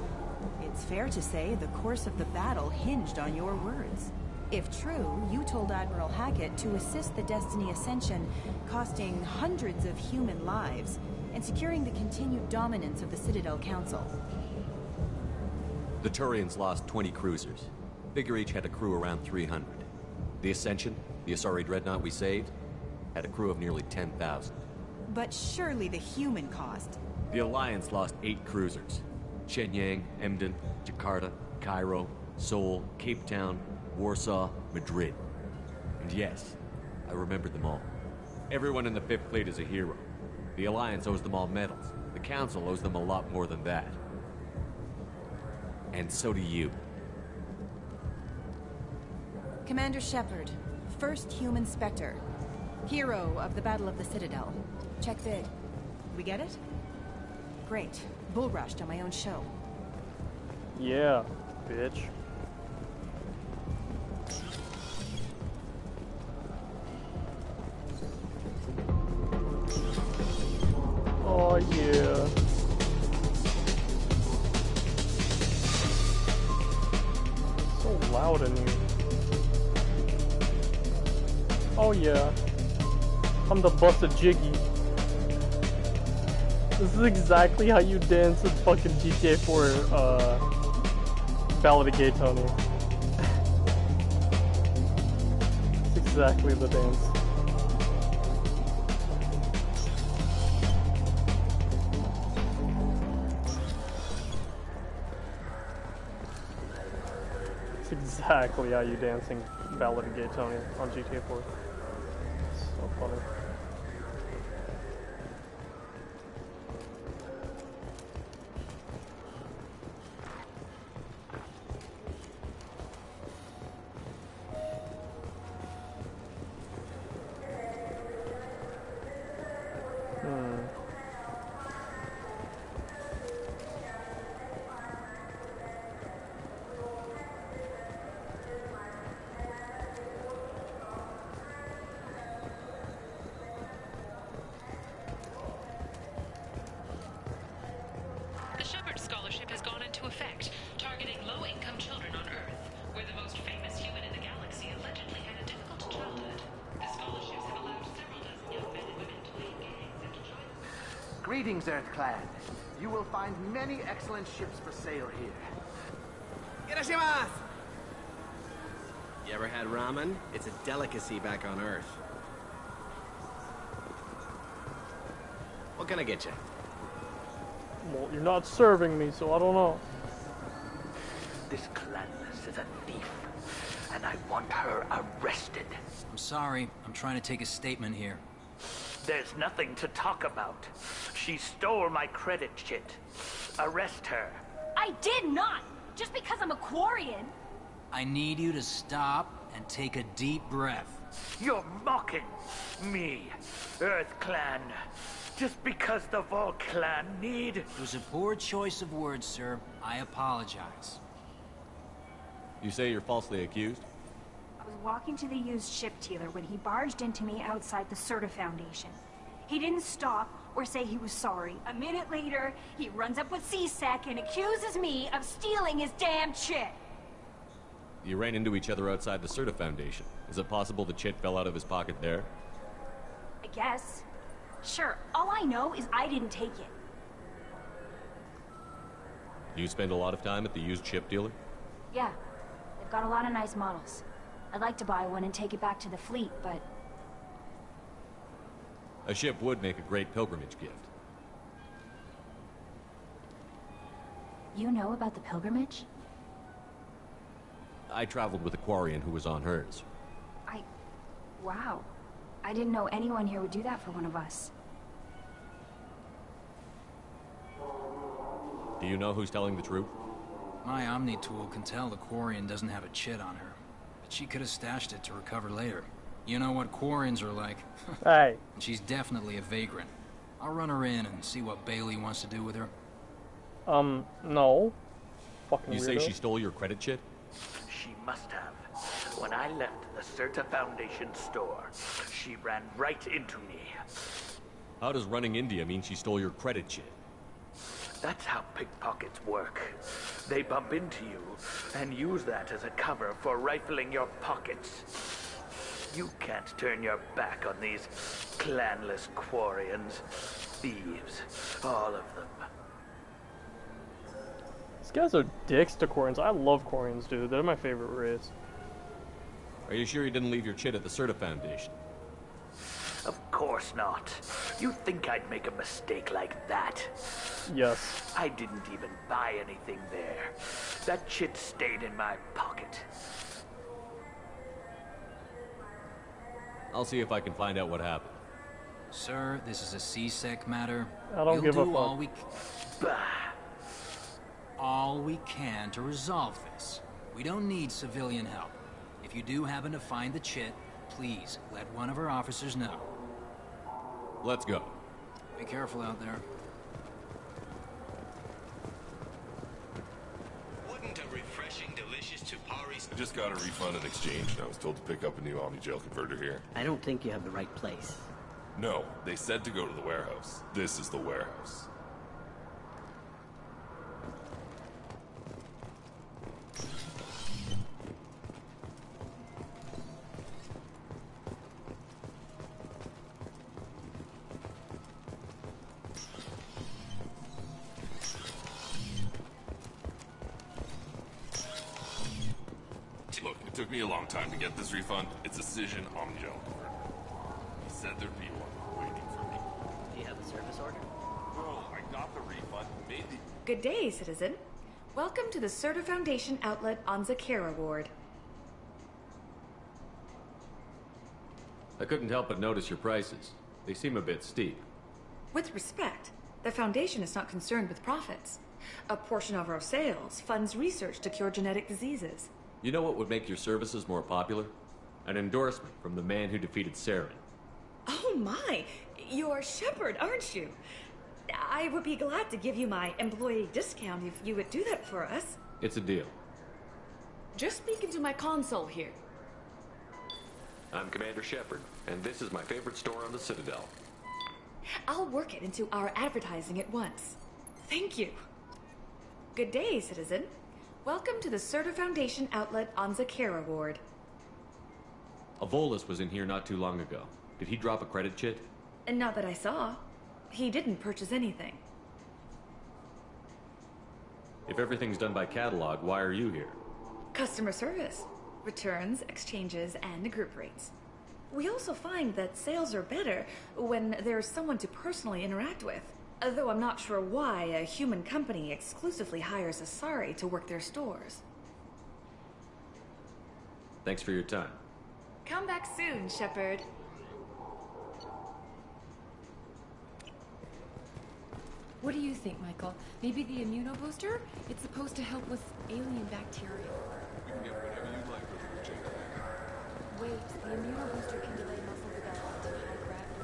It's fair to say the course of the battle hinged on your words. If true, you told Admiral Hackett to assist the Destiny Ascension, costing hundreds of human lives, and securing the continued dominance of the Citadel Council. The Turians lost 20 cruisers. Figure each had a crew around 300. The Ascension, the Asari dreadnought we saved, had a crew of nearly 10,000. But surely the human cost. The Alliance lost 8 cruisers. Shenyang, Emden, Jakarta, Cairo, Seoul, Cape Town, Warsaw, Madrid. And yes, I remembered them all. Everyone in the 5th Fleet is a hero. The Alliance owes them all medals. The Council owes them a lot more than that. And so do you. Commander Shepard, first human Spectre. Hero of the Battle of the Citadel. Check bid. We get it? Great. Bull rushed on my own show. Yeah, bitch. Oh yeah. So loud in here. Oh yeah. I'm the boss of Jiggy. This is exactly how you dance in fucking GTA 4 Ballad of Gay Tony. It's exactly the dance. It's exactly how you dancing Ballad of Gay Tony on GTA 4. So funny. Greetings, EarthClan. You will find many excellent ships for sale here. Irashimasu! You ever had ramen? It's a delicacy back on Earth. What can I get you? Well, you're not serving me, so I don't know. This Clanless is a thief, and I want her arrested. I'm sorry. I'm trying to take a statement here. There's nothing to talk about. She stole my credit chit. Arrest her. I did not! Just because I'm a Quarian. I need you to stop and take a deep breath. You're mocking me, EarthClan. Just because the Vault Clan need... It was a poor choice of words, sir. I apologize. You say you're falsely accused? I was walking to the used ship dealer when he barged into me outside the Serta Foundation. He didn't stop or say he was sorry. A minute later, he runs up with C-Sec and accuses me of stealing his damn chit. You ran into each other outside the Serta Foundation. Is it possible the chit fell out of his pocket there? I guess. Sure, all I know is I didn't take it. Do you spend a lot of time at the used ship dealer? Yeah, they've got a lot of nice models. I'd like to buy one and take it back to the fleet, but... A ship would make a great pilgrimage gift. You know about the pilgrimage? I traveled with a Quarian who was on hers. Wow. I didn't know anyone here would do that for one of us. Do you know who's telling the truth? My Omni tool can tell the Quarian doesn't have a chit on her. But she could have stashed it to recover later. You know what Quarians are like. Hey. And she's definitely a vagrant. I'll run her in and see what Bailey wants to do with her. No. Fucking You weirdo. say she stole your credit chit? She must have. When I left the Serta Foundation store, she ran right into me. How does running into you mean she stole your credit chit? That's how pickpockets work. They bump into you and use that as a cover for rifling your pockets. You can't turn your back on these clanless Quarians. Thieves, all of them. These guys are dicks to Quarians. I love Quarians, dude. They're my favorite race. Are you sure you didn't leave your chit at the Serta Foundation? Of course not. You think I'd make a mistake like that? Yes. I didn't even buy anything there. That chit stayed in my pocket. I'll see if I can find out what happened. Sir, this is a C-Sec matter. I don't give a fuck. All we can to resolve this. We don't need civilian help. If you do happen to find the chit, please let one of our officers know. Let's go. Be careful out there. Wouldn't a refreshing, delicious Tupari's... I just got a refund in exchange, and I was told to pick up a new Omni-Gel converter here. I don't think you have the right place. No, they said to go to the warehouse. This is the warehouse. Look, it took me a long time to get this refund. It's a Cision Omni-Gel converter. He said there'd be one waiting for me. Do you have a service order? No, I got the refund. Made the... Good day, citizen. Welcome to the Serta Foundation outlet on Zakera Ward. I couldn't help but notice your prices. They seem a bit steep. With respect, the Foundation is not concerned with profits. A portion of our sales funds research to cure genetic diseases. You know what would make your services more popular? An endorsement from the man who defeated Saren. Oh my! You're Shepard, aren't you? I would be glad to give you my employee discount if you would do that for us. It's a deal. Just speak into my console here. I'm Commander Shepard, and this is my favorite store on the Citadel. I'll work it into our advertising at once. Thank you. Good day, citizen. Welcome to the Serta Foundation outlet on Zakera Ward. Avolis was in here not too long ago. Did he drop a credit chit? And not that I saw. He didn't purchase anything. If everything's done by catalog, why are you here? Customer service. Returns, exchanges, and group rates. We also find that sales are better when there's someone to personally interact with. Though I'm not sure why a human company exclusively hires Asari to work their stores. Thanks for your time. Come back soon, Shepard. What do you think, Michael? Maybe the immunobooster? It's supposed to help with alien bacteria. We can get whatever you like with it, Jake. Wait, the immunobooster can delay muscle development in high gravity.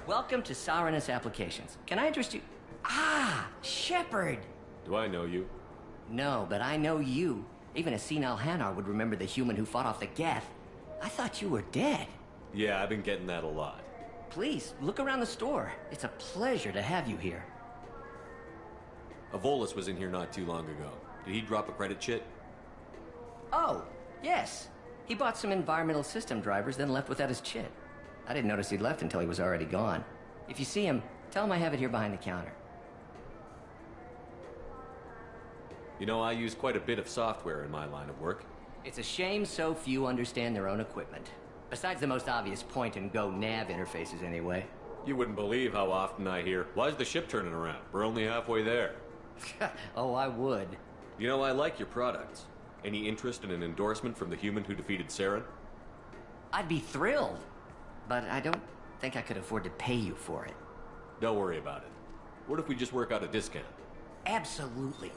Welcome to Sarenus Applications. Can I interest you? Ah, Shepard! Do I know you? No, but I know you. Even a senile Hanar would remember the human who fought off the Geth. I thought you were dead. Yeah, I've been getting that a lot. Please, look around the store. It's a pleasure to have you here. Avolis was in here not too long ago. Did he drop a credit chit? Oh, yes. He bought some environmental system drivers, then left without his chit. I didn't notice he'd left until he was already gone. If you see him, tell him I have it here behind the counter. You know, I use quite a bit of software in my line of work. It's a shame so few understand their own equipment. Besides the most obvious point-and-go nav interfaces, anyway. You wouldn't believe how often I hear, "Why's the ship turning around? We're only halfway there." Oh, I would. You know, I like your products. Any interest in an endorsement from the human who defeated Saren? I'd be thrilled. But I don't think I could afford to pay you for it. Don't worry about it. What if we just work out a discount? Absolutely.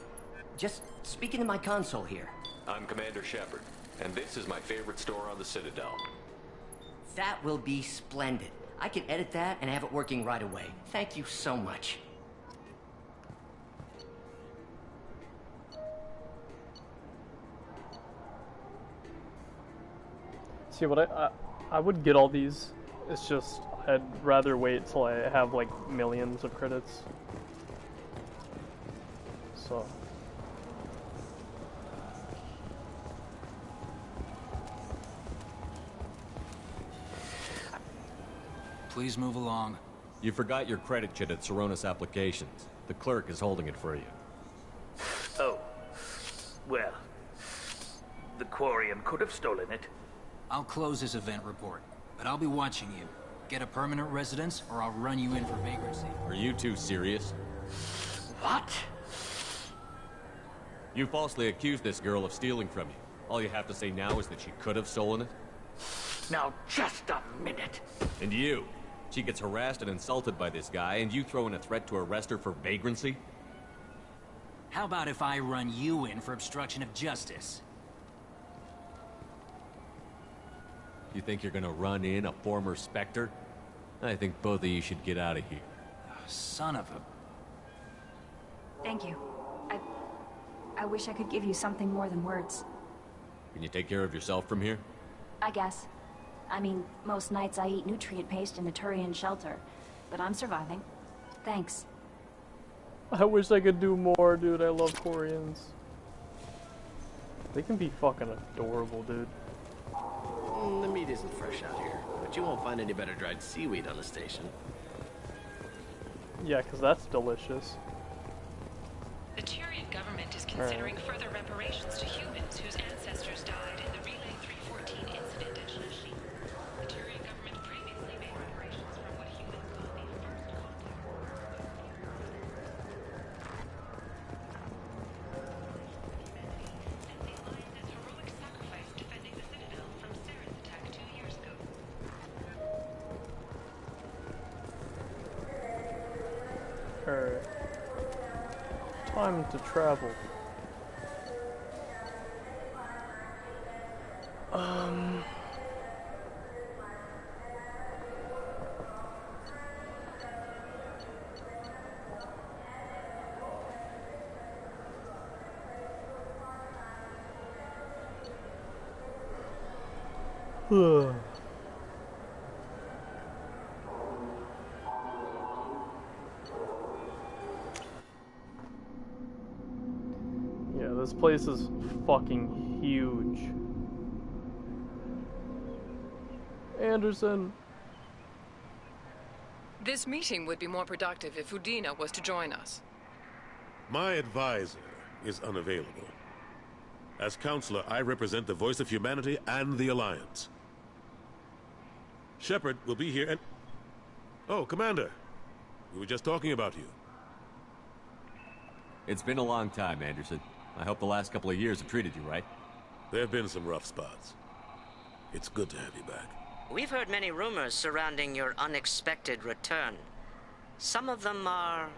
Just speak into my console here. I'm Commander Shepard, and this is my favorite store on the Citadel. That will be splendid. I can edit that and have it working right away. Thank you so much. See, what I would get all these. It's just I'd rather wait till I have like millions of credits. So. Please move along. You forgot your credit chit at Sarenus Applications. The clerk is holding it for you. Oh. Well. The Quarian could have stolen it. I'll close this event report, but I'll be watching you. Get a permanent residence, or I'll run you in for vagrancy. Are you two serious? What? You falsely accused this girl of stealing from you. All you have to say now is that she could have stolen it? Now, just a minute. And you? She gets harassed and insulted by this guy, and you throw in a threat to arrest her for vagrancy? How about if I run you in for obstruction of justice? You think you're gonna run in a former Spectre? I think both of you should get out of here. Son of a... Thank you. I wish I could give you something more than words. Can you take care of yourself from here? I guess. I mean, most nights I eat nutrient paste in a Turian shelter, but I'm surviving. Thanks. I wish I could do more, dude. I love Quarians. They can be fucking adorable, dude. The meat isn't fresh out here, but you won't find any better dried seaweed on the station. Yeah, because that's delicious. The Turian government is considering further reparations to humans whose ancestors died in the Relay 314 incident at Shashik. The Turian government previously made reparations from what humans call the first contact. And the Alliance's heroic sacrifice defending the Citadel from Saren's attack 2 years ago. Alright. Time to travel. Yeah, this place is fucking huge. Anderson, This meeting would be more productive if Udina was to join us. My advisor is unavailable. As counselor, I represent the voice of humanity and the Alliance. Shepard will be here and... Oh, Commander. We were just talking about you. It's been a long time, Anderson. I hope the last couple of years have treated you right. There have been some rough spots. It's good to have you back. We've heard many rumors surrounding your unexpected return. Some of them are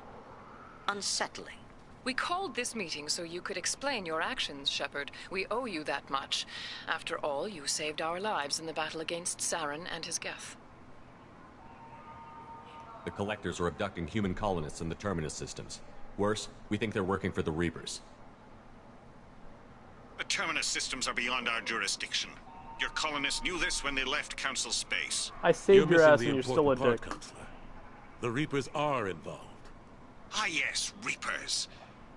unsettling. We called this meeting so you could explain your actions, Shepard. We owe you that much. After all, you saved our lives in the battle against Saren and his Geth. The Collectors are abducting human colonists in the Terminus systems. Worse, we think they're working for the Reapers. The Terminus systems are beyond our jurisdiction. Your colonists knew this when they left Council space. I saved your ass and you're important still a part, dick. Counselor. The Reapers are involved. Ah yes, Reapers.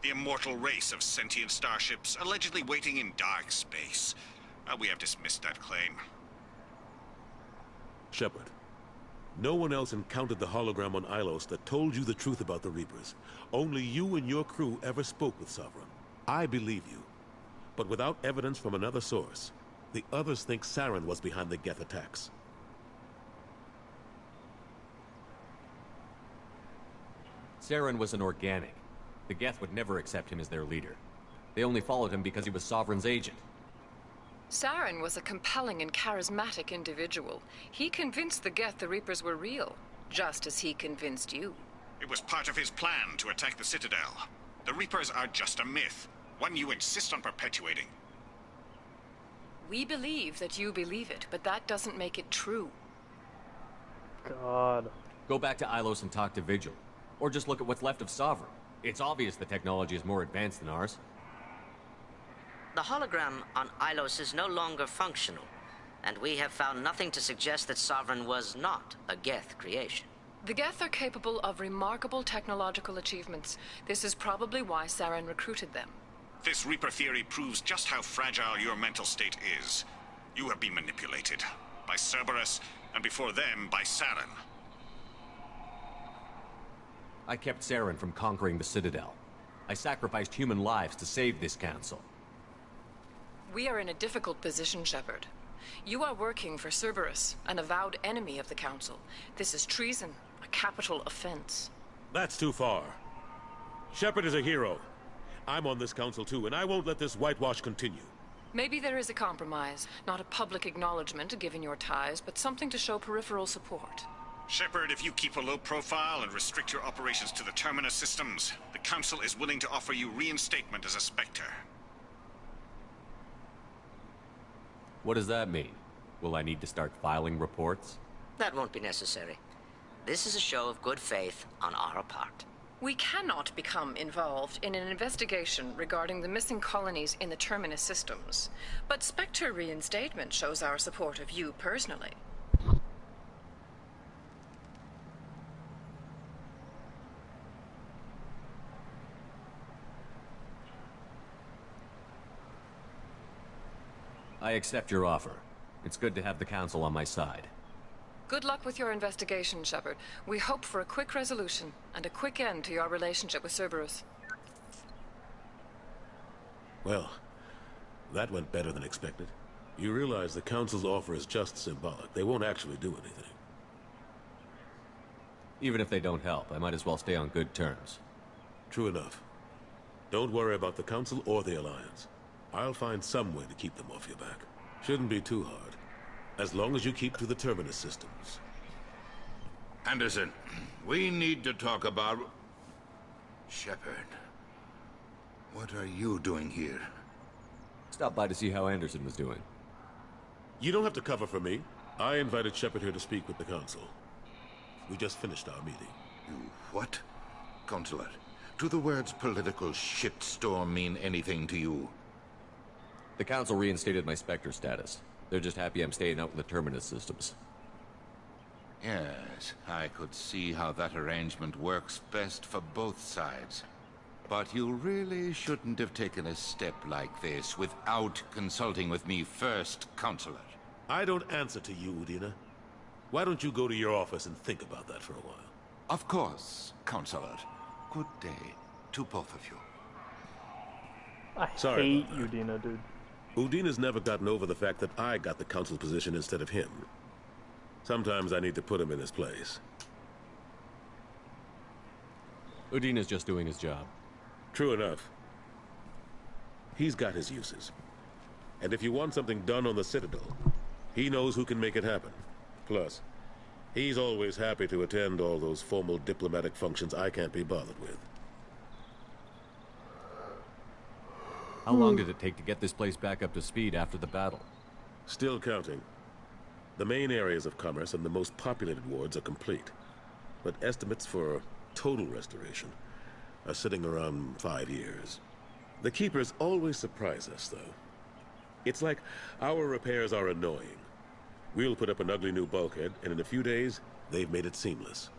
The immortal race of sentient starships allegedly waiting in dark space. We have dismissed that claim. Shepard, no one else encountered the hologram on Ilos that told you the truth about the Reapers. Only you and your crew ever spoke with Sovereign. I believe you. But without evidence from another source, the others think Saren was behind the Geth attacks. Saren was an organic. The Geth would never accept him as their leader. They only followed him because he was Sovereign's agent. Saren was a compelling and charismatic individual. He convinced the Geth the Reapers were real, just as he convinced you. It was part of his plan to attack the Citadel. The Reapers are just a myth, one you insist on perpetuating. We believe that you believe it, but that doesn't make it true. God. Go back to Ilos and talk to Vigil. Or just look at what's left of Sovereign. It's obvious the technology is more advanced than ours. The hologram on Ilos is no longer functional, and we have found nothing to suggest that Sovereign was not a Geth creation. The Geth are capable of remarkable technological achievements. This is probably why Saren recruited them. This Reaper theory proves just how fragile your mental state is. You have been manipulated. By Cerberus, and before them, by Saren. I kept Saren from conquering the Citadel. I sacrificed human lives to save this council. We are in a difficult position, Shepard. You are working for Cerberus, an avowed enemy of the Council. This is treason, a capital offense. That's too far. Shepard is a hero. I'm on this council too, and I won't let this whitewash continue. Maybe there is a compromise. Not a public acknowledgement given your ties, but something to show peripheral support. Shepard, if you keep a low profile and restrict your operations to the Terminus systems, the Council is willing to offer you reinstatement as a Spectre. What does that mean? Will I need to start filing reports? That won't be necessary. This is a show of good faith on our part. We cannot become involved in an investigation regarding the missing colonies in the Terminus systems, but Spectre reinstatement shows our support of you personally. I accept your offer. It's good to have the Council on my side. Good luck with your investigation, Shepard. We hope for a quick resolution and a quick end to your relationship with Cerberus. Well, that went better than expected. You realize the Council's offer is just symbolic. They won't actually do anything. Even if they don't help, I might as well stay on good terms. True enough. Don't worry about the Council or the Alliance. I'll find some way to keep them off your back. Shouldn't be too hard. As long as you keep to the Terminus systems. Anderson, we need to talk about... Shepard. What are you doing here? Stopped by to see how Anderson was doing. You don't have to cover for me. I invited Shepard here to speak with the Council. We just finished our meeting. You what? Counselor, do the words political shitstorm mean anything to you? The Council reinstated my Spectre status. They're just happy I'm staying out in the Terminus systems. Yes, I could see how that arrangement works best for both sides. But you really shouldn't have taken a step like this without consulting with me first, Counselor. I don't answer to you, Udina. Why don't you go to your office and think about that for a while? Of course, Counselor. Good day to both of you. I Sorry hate Udina, dude. Udina's never gotten over the fact that I got the council's position instead of him. Sometimes I need to put him in his place. Udina's just doing his job. True enough. He's got his uses. And if you want something done on the Citadel, he knows who can make it happen. Plus, he's always happy to attend all those formal diplomatic functions I can't be bothered with. How long did it take to get this place back up to speed after the battle? Still counting. The main areas of commerce and the most populated wards are complete. But estimates for total restoration are sitting around 5 years. The Keepers always surprise us, though. It's like our repairs are annoying. We'll put up an ugly new bulkhead, and in a few days, they've made it seamless.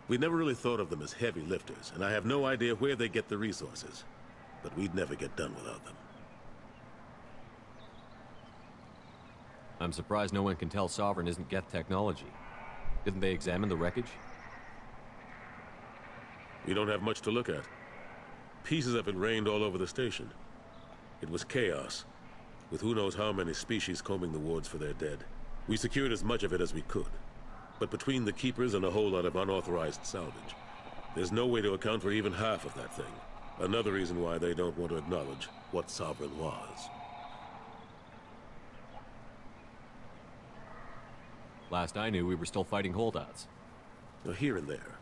We never really thought of them as heavy lifters, and I have no idea where they get the resources. But we'd never get done without them. I'm surprised no one can tell Sovereign isn't Geth technology. Didn't they examine the wreckage? We don't have much to look at. Pieces of it rained all over the station. It was chaos, with who knows how many species combing the wards for their dead. We secured as much of it as we could. But between the Keepers and a whole lot of unauthorized salvage, there's no way to account for even half of that thing. Another reason why they don't want to acknowledge what Sovereign was. Last I knew, we were still fighting holdouts. Here and there.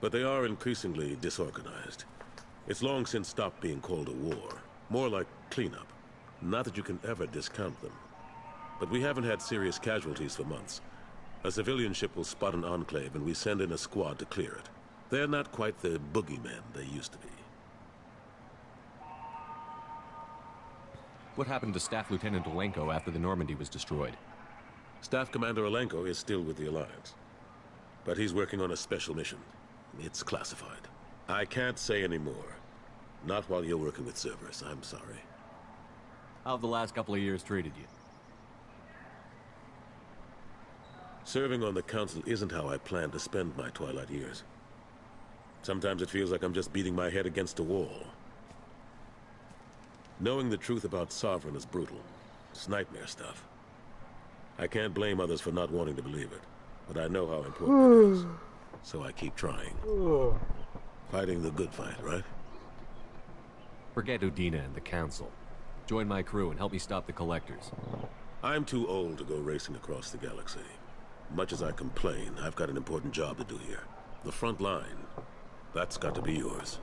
But they are increasingly disorganized. It's long since stopped being called a war. More like cleanup. Not that you can ever discount them. But we haven't had serious casualties for months. A civilian ship will spot an enclave and we send in a squad to clear it. They're not quite the boogeymen they used to be. What happened to Staff Lieutenant Olenko after the Normandy was destroyed? Staff Commander Olenko is still with the Alliance. But he's working on a special mission. It's classified. I can't say any more. Not while you're working with Cerberus, I'm sorry. How have the last couple of years treated you? Serving on the Council isn't how I plan to spend my twilight years. Sometimes it feels like I'm just beating my head against a wall. Knowing the truth about Sovereign is brutal. It's nightmare stuff. I can't blame others for not wanting to believe it, but I know how important it is. So I keep trying. Fighting the good fight, right? Forget Udina and the Council. Join my crew and help me stop the Collectors. I'm too old to go racing across the galaxy. Much as I complain, I've got an important job to do here. The front line. That's got to be yours.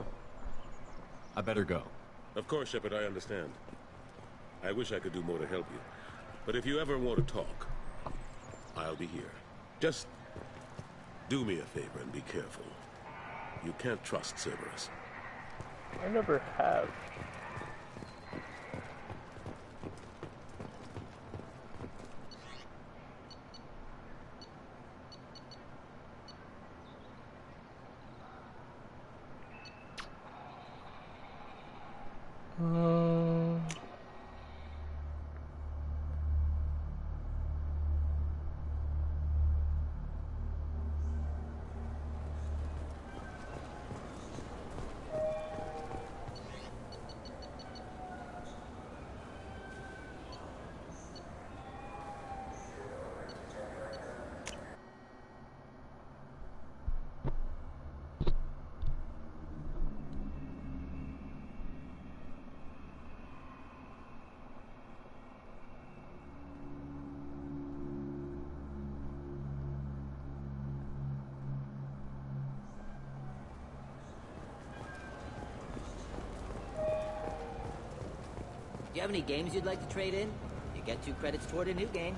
I better go. Of course, Shepard, I understand. I wish I could do more to help you. But if you ever want to talk, I'll be here. Just do me a favor and be careful. You can't trust Cerberus. I never have. Do you have any games you'd like to trade in? You get 2 credits toward a new game.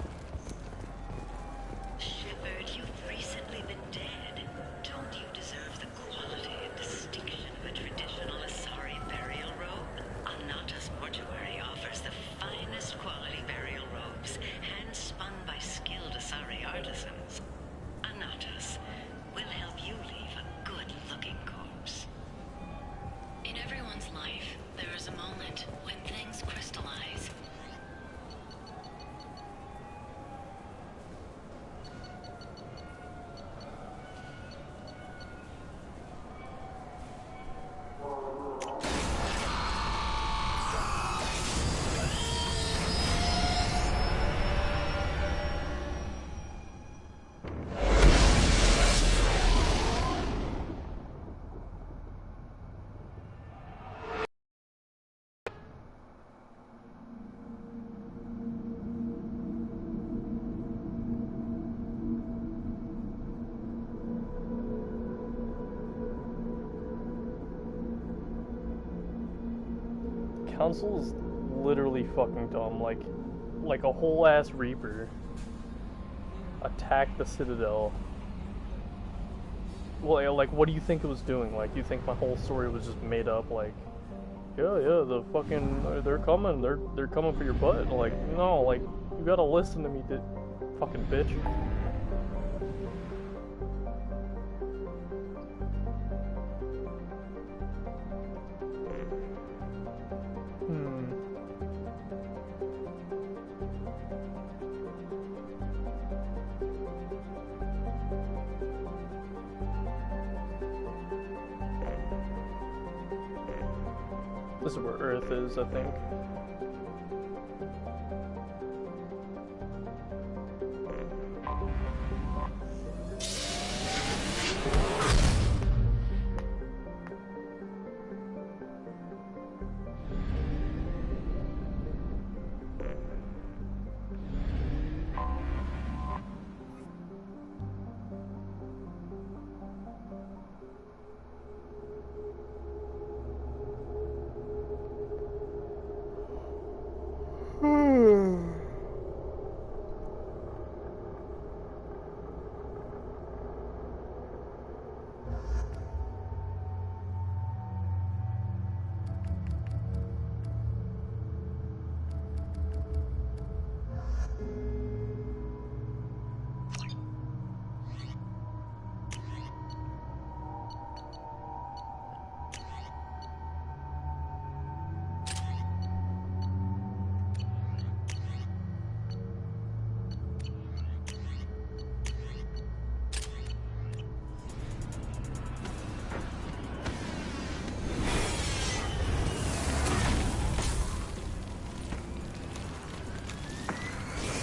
Shepard, you've recently been dead. Don't you deserve the quality and distinction of a traditional Asari burial robe? Anata's Mortuary offers the finest quality burial robes, hand-spun by skilled Asari artisans. Anata's will help you leave a good-looking corpse. In everyone's life, there is a moment when things crystallize. Council is literally fucking dumb. Like a whole ass Reaper attacked the Citadel. Well, like, what do you think it was doing? Like, you think my whole story was just made up? Like, yeah, the fucking, they're coming for your butt. Like, no, like, you gotta listen to me, fucking bitch. This is where Earth is, I think.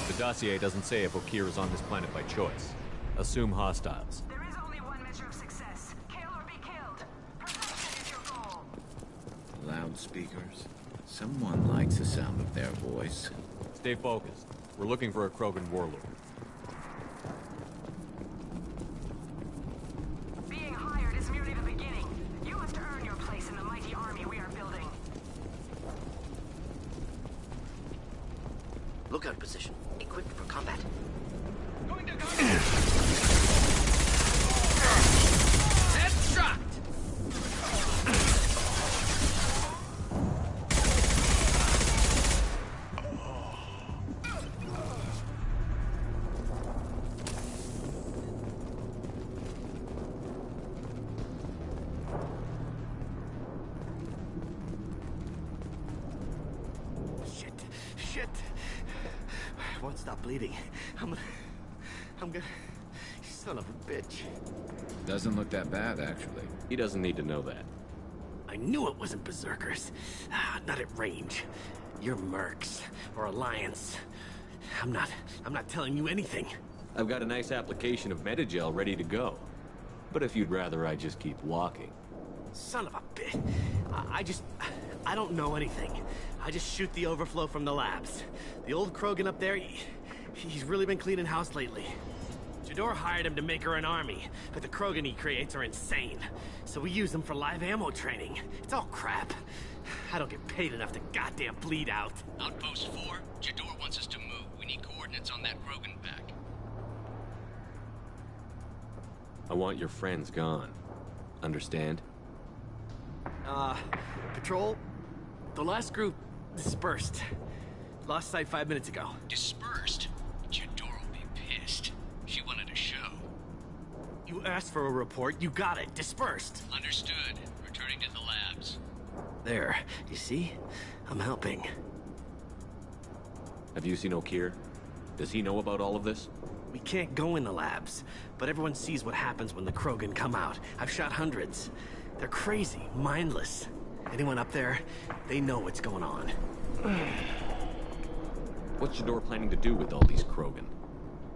The dossier doesn't say if Okeer is on this planet by choice. Assume hostiles. There is only one measure of success. Kill or be killed. Perfection is your goal. Loudspeakers. Someone likes the sound of their voice. Stay focused. We're looking for a Krogan warlord. Being hired is merely the beginning. You must earn your place in the mighty army we are building. Lookout position. Equipped for combat. Going to go. Headshot! Shit. Won't stop bleeding. I'm gonna... Son of a bitch. Doesn't look that bad, actually. He doesn't need to know that. I knew it wasn't Berserkers. Not at range. You're Mercs, or Alliance. I'm not telling you anything. I've got a nice application of Metagel ready to go. But if you'd rather I just keep walking. Son of a bitch. I don't know anything. I just shoot the overflow from the labs. The old Krogan up there, he's really been cleaning house lately. Jador hired him to make her an army, but the Krogan he creates are insane. So we use them for live ammo training. It's all crap. I don't get paid enough to goddamn bleed out. Outpost 4, Jador wants us to move. We need coordinates on that Krogan pack. I want your friends gone. Understand? Patrol, the last group dispersed. Lost sight 5 minutes ago. Dispersed? Jador will be pissed. She wanted a show. You asked for a report, you got it. Dispersed. Understood. Returning to the labs. There, you see? I'm helping. Have you seen Okeer? Does he know about all of this? We can't go in the labs, but everyone sees what happens when the Krogan come out. I've shot hundreds. They're crazy, mindless. Anyone up there, they know what's going on. What's Jador planning to do with all these Krogan?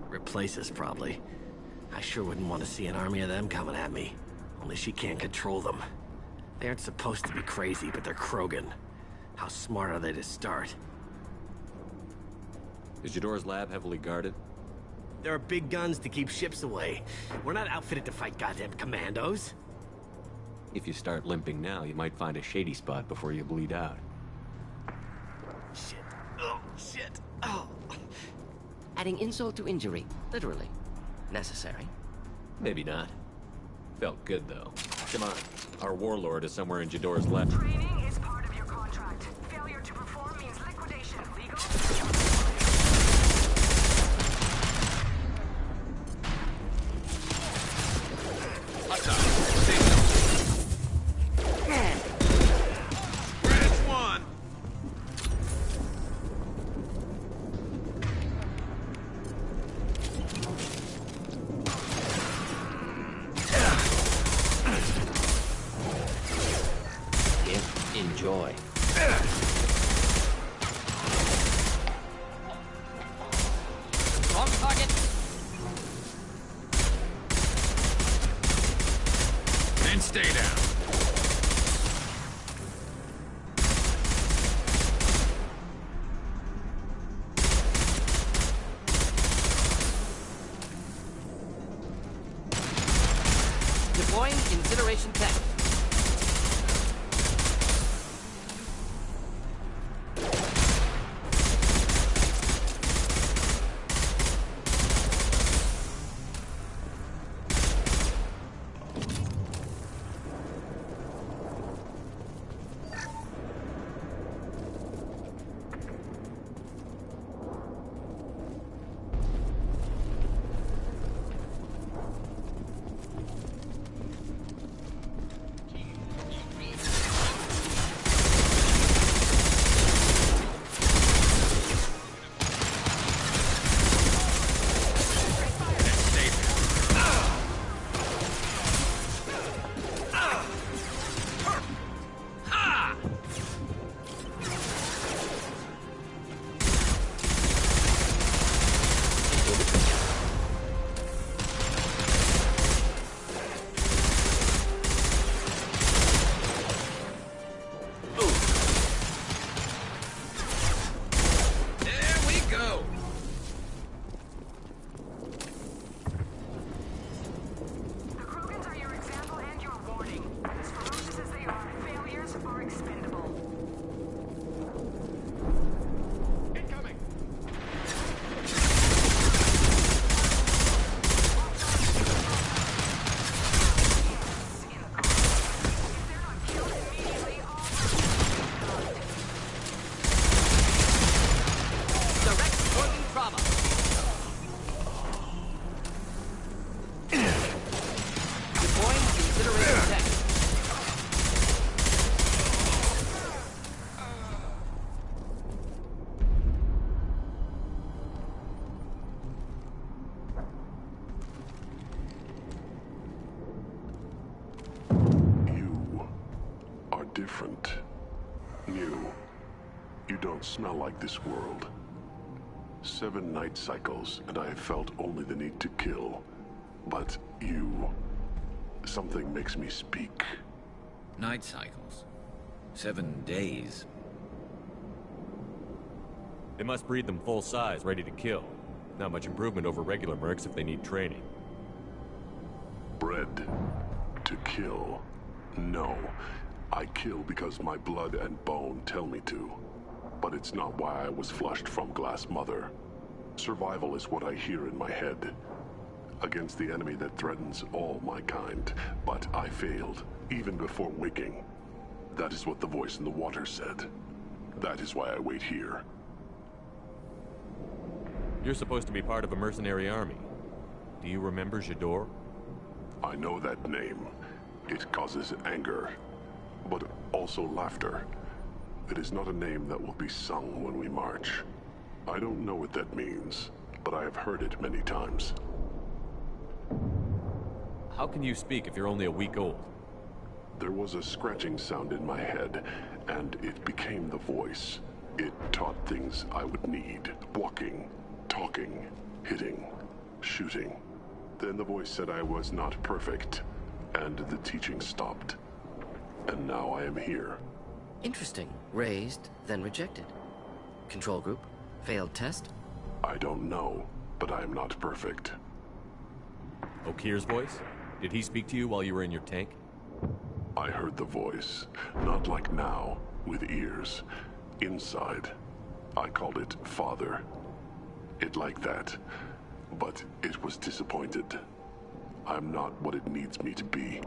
Replace us, probably. I sure wouldn't want to see an army of them coming at me. Only she can't control them. They aren't supposed to be crazy, but they're Krogan. How smart are they to start? Is Jador's lab heavily guarded? There are big guns to keep ships away. We're not outfitted to fight goddamn commandos. If you start limping now, you might find a shady spot before you bleed out. Adding insult to injury, literally. Necessary. Maybe not. Felt good, though. Come on. Our warlord is somewhere in Jador's lab. Training is part of your contract. Failure to perform means liquidation. Legal? Branch one! Enjoy. Wrong target. Then stay down. Deploying incineration tech. Different. New. You don't smell like this world. 7 night cycles, and I have felt only the need to kill. But you... something makes me speak. Night cycles. 7 days. They must breed them full size, ready to kill. Not much improvement over regular mercs if they need training. Bred to kill. No. I kill because my blood and bone tell me to. But it's not why I was flushed from Glass Mother. Survival is what I hear in my head. Against the enemy that threatens all my kind. But I failed, even before waking. That is what the voice in the water said. That is why I wait here. You're supposed to be part of a mercenary army. Do you remember Jador? I know that name. It causes anger. But also laughter. It is not a name that will be sung when we march. I don't know what that means, but I have heard it many times. How can you speak if you're only a week old? There was a scratching sound in my head, and it became the voice. It taught things I would need. Walking, talking, hitting, shooting. Then the voice said I was not perfect, and the teaching stopped. And now I am here. Interesting. Raised, then rejected. Control group? Failed test? I don't know, but I am not perfect. Okir's voice? Did he speak to you while you were in your tank? I heard the voice. Not like now, with ears. Inside. I called it Father. it like that. But it was disappointed. I'm not what it needs me to be.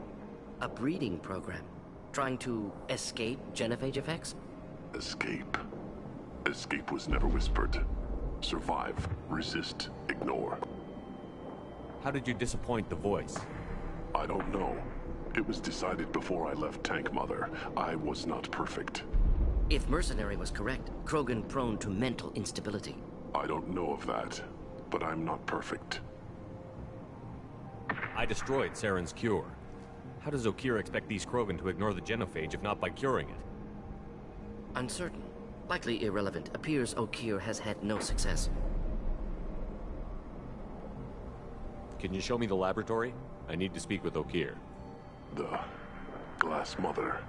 A breeding program? Trying to escape genophage effects? Escape. Escape was never whispered. Survive, resist, ignore. How did you disappoint the voice? I don't know. It was decided before I left Tank Mother. I was not perfect. If Mercenary was correct, Krogan prone to mental instability. I don't know of that, but I'm not perfect. I destroyed Saren's cure. How does Okeer expect these Krogan to ignore the genophage if not by curing it? Uncertain. Likely irrelevant. Appears Okeer has had no success. Can you show me the laboratory? I need to speak with Okeer. The Glass Mother.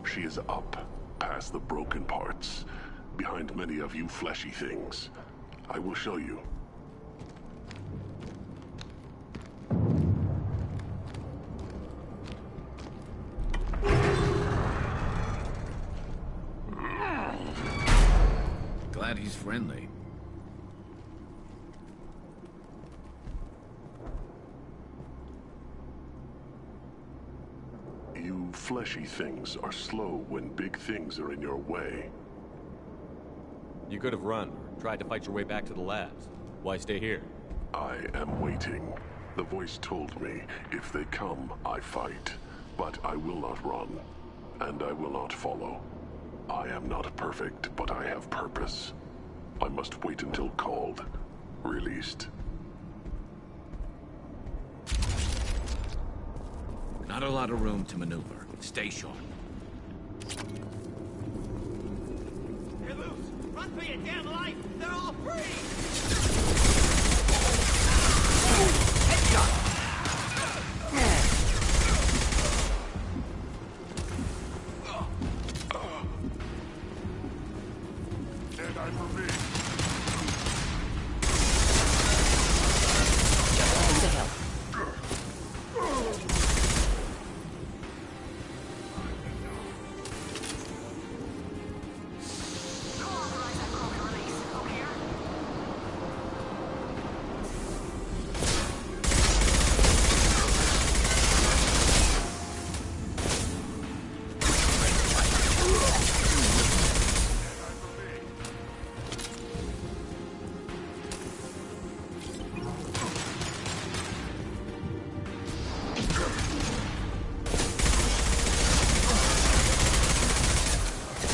She is up, past the broken parts, behind many of you fleshy things. I will show you. Glad he's friendly. You fleshy things are slow when big things are in your way. You could have run, or tried to fight your way back to the labs. Why stay here? I am waiting. The voice told me, if they come, I fight. But I will not run, and I will not follow. I am not perfect, but I have purpose. I must wait until called, released. Not a lot of room to maneuver. Stay sharp. They're loose! Run for your damn life! They're all free! Headshot!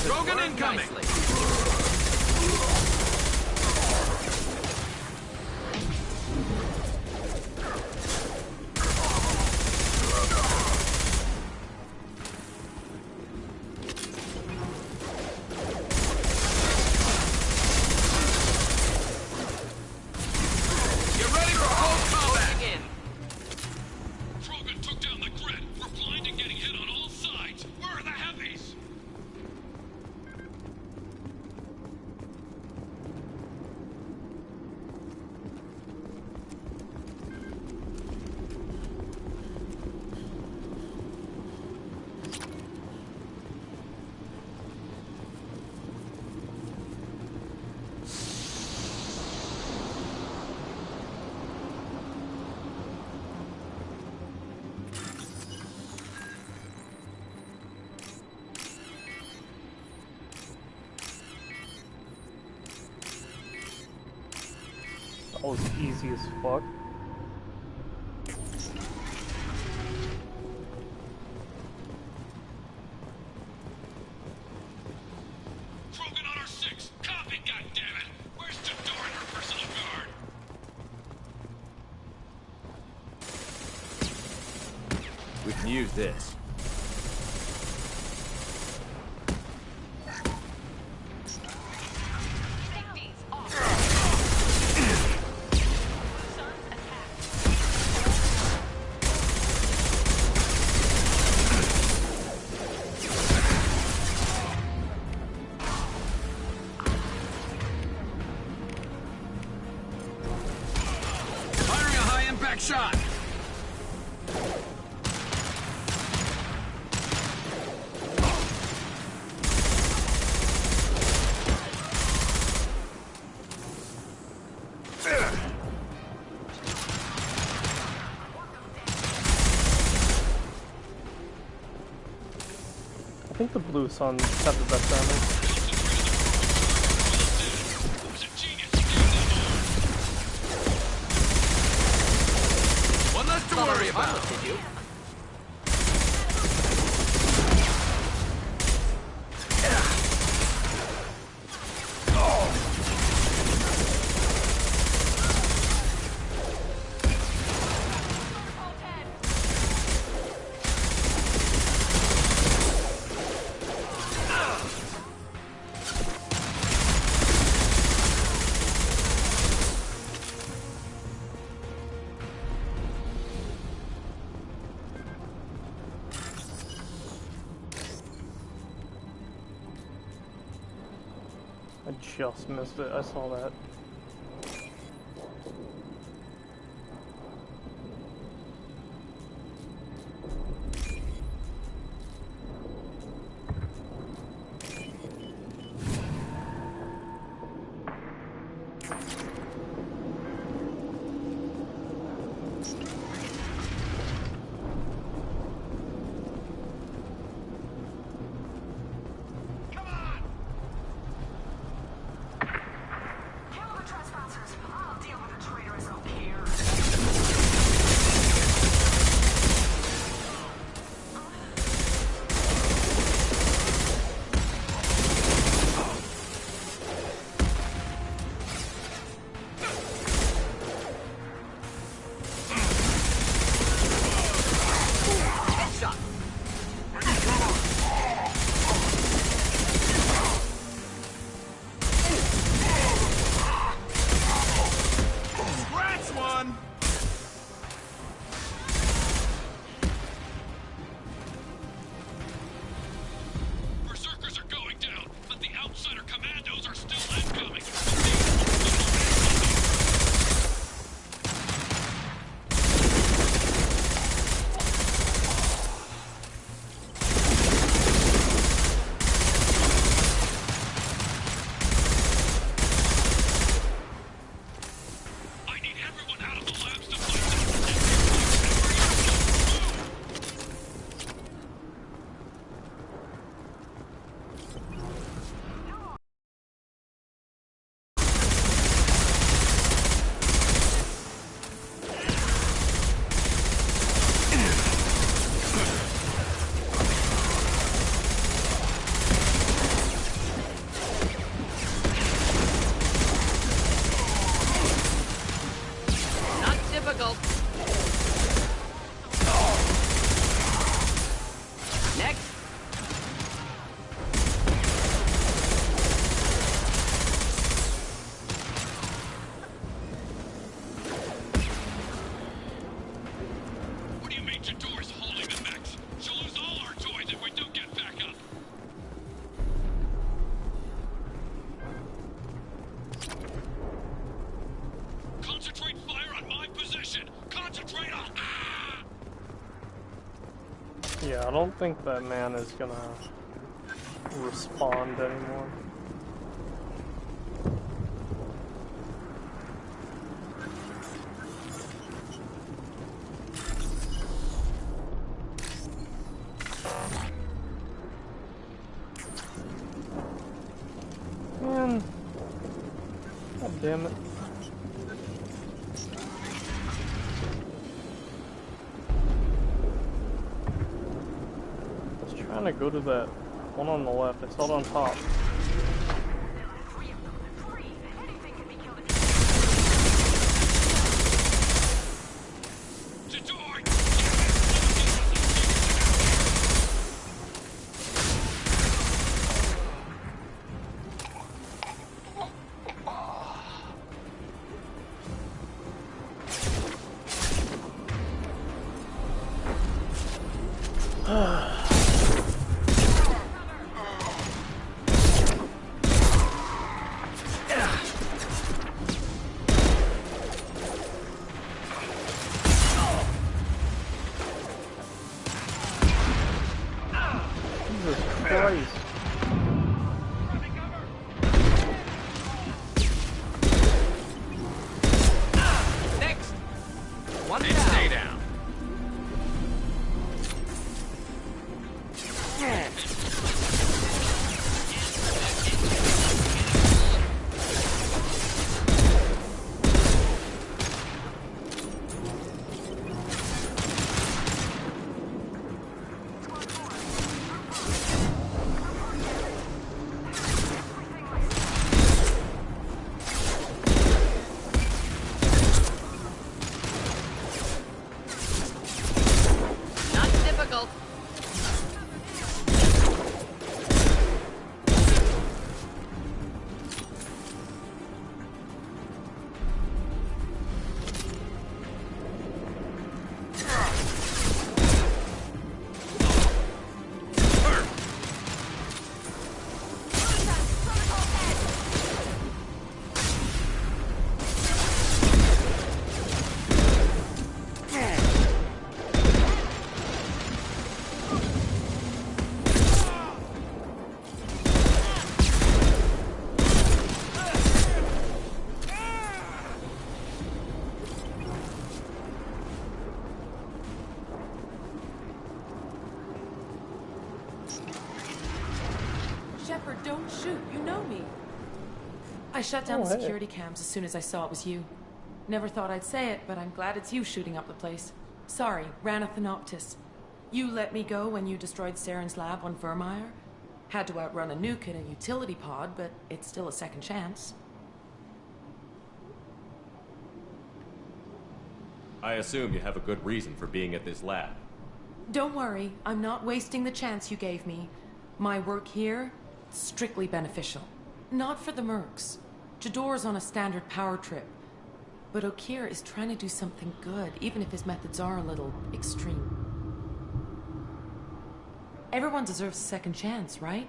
Krogan incoming! Get ready for close combat! Krogan took down the grid. We're blind and getting hit on all sides. Where are the heavies? That was easy as fuck. Krogan on our 6. Copy, goddammit! Where's Jador and her personal guard? We can use this. Firing a high-impact shot! think the blue suns have the best armor. One less to worry about. Did you? I just missed it. I saw that. Yeah, I don't think that man is gonna respond anymore. Man, god damn it. Trying to go to that one on the left. I saw it on top. Don't shoot, you know me. I shut down the security cams as soon as I saw it was you. Never thought I'd say it, but I'm glad it's you shooting up the place. Sorry, Rana Thanoptis. You let me go when you destroyed Saren's lab on Vermeer. Had to outrun a nuke in a utility pod, but it's still a second chance. I assume you have a good reason for being at this lab. Don't worry, I'm not wasting the chance you gave me. My work here, strictly beneficial. Not for the mercs. Jador's on a standard power trip. But Okeer is trying to do something good, even if his methods are a little extreme. Everyone deserves a second chance, right?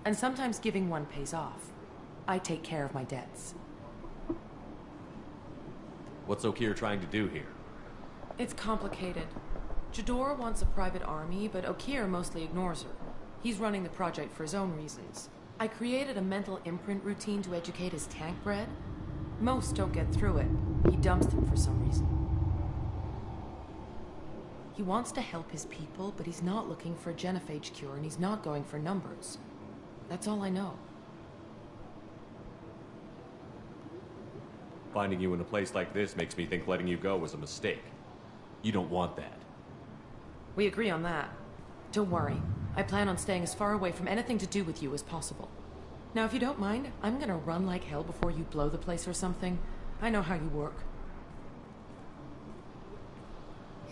And sometimes giving one pays off. I take care of my debts. What's Okeer trying to do here? It's complicated. Jador wants a private army, but Okeer mostly ignores her. He's running the project for his own reasons. I created a mental imprint routine to educate his tank bred. Most don't get through it. He dumps them for some reason. He wants to help his people, but he's not looking for a genophage cure, and he's not going for numbers. That's all I know. Finding you in a place like this makes me think letting you go was a mistake. You don't want that. We agree on that. Don't worry. I plan on staying as far away from anything to do with you as possible. Now, if you don't mind, I'm gonna run like hell before you blow the place or something. I know how you work.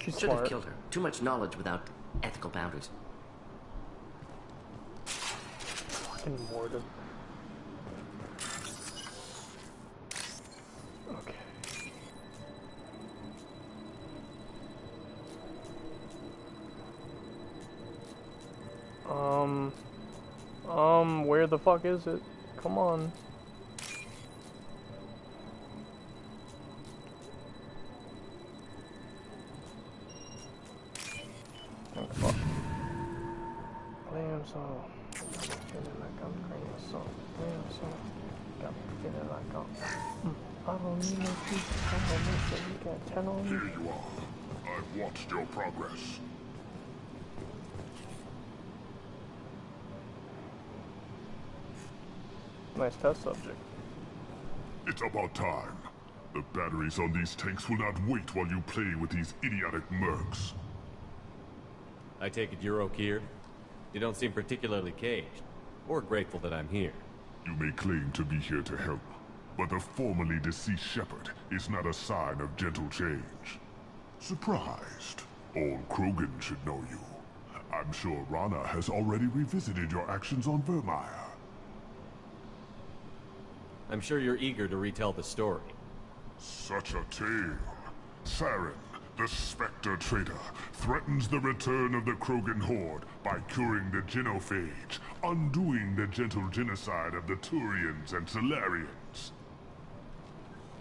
Should have killed her. Too much knowledge without ethical boundaries. Fucking Mordor. Okay. Where the fuck is it? Come on. Oh, fuck. Damn, so. Feeling like I'm cream so. Damn, so. Got me feeling like I'm. I don't need no pieces. I'm gonna make sure you got 10 on me. Here you are. I've watched your progress. Nice test subject. It's about time. The batteries on these tanks will not wait while you play with these idiotic mercs. I take it you're Okeer? You don't seem particularly caged, or grateful that I'm here. You may claim to be here to help, but the formerly deceased Shepard is not a sign of gentle change. Surprised? All Krogan should know you. I'm sure Rana has already revisited your actions on Vermeer. I'm sure you're eager to retell the story. Such a tale. Saren, the Spectre traitor, threatens the return of the Krogan horde by curing the genophage, undoing the gentle genocide of the Turians and Solarians.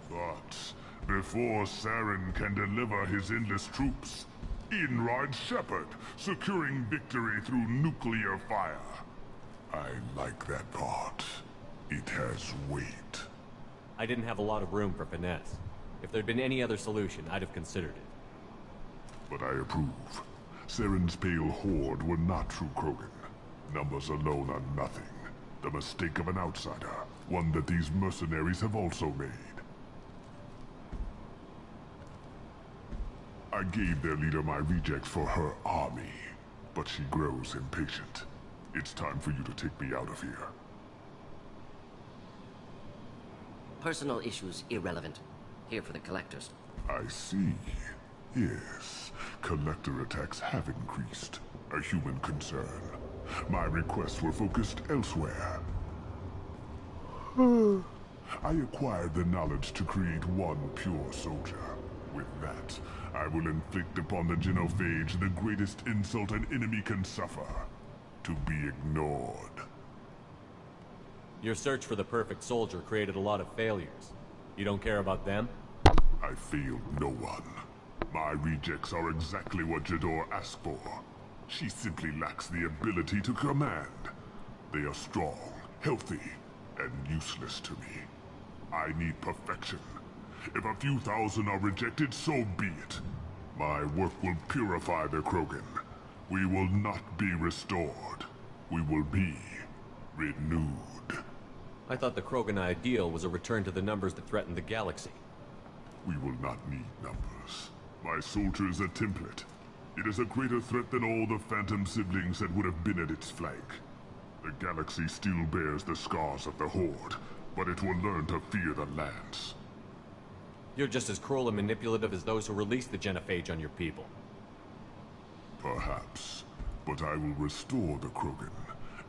But before Saren can deliver his endless troops, in rides Shepard, securing victory through nuclear fire. I like that part. It has weight. I didn't have a lot of room for finesse. If there'd been any other solution, I'd have considered it. But I approve. Saren's pale horde were not true Krogan. Numbers alone are nothing. The mistake of an outsider, one that these mercenaries have also made. I gave their leader my rejects for her army, but she grows impatient. It's time for you to take me out of here. Personal issues irrelevant. Here for the collectors. I see. Yes, collector attacks have increased. A human concern. My requests were focused elsewhere. I acquired the knowledge to create one pure soldier. With that, I will inflict upon the genophage the greatest insult an enemy can suffer. To be ignored. Your search for the perfect soldier created a lot of failures. You don't care about them? I failed no one. My rejects are exactly what Jador asked for. She simply lacks the ability to command. They are strong, healthy, and useless to me. I need perfection. If a few thousand are rejected, so be it. My work will purify the Krogan. We will not be restored. We will be Renewed. I thought the Krogan ideal was a return to the numbers that threatened the galaxy. We will not need numbers. My soldier is a template. It is a greater threat than all the Phantom siblings that would have been at its flank. The galaxy still bears the scars of the Horde, but it will learn to fear the Lance. You're just as cruel and manipulative as those who released the genophage on your people. Perhaps, but I will restore the Krogan,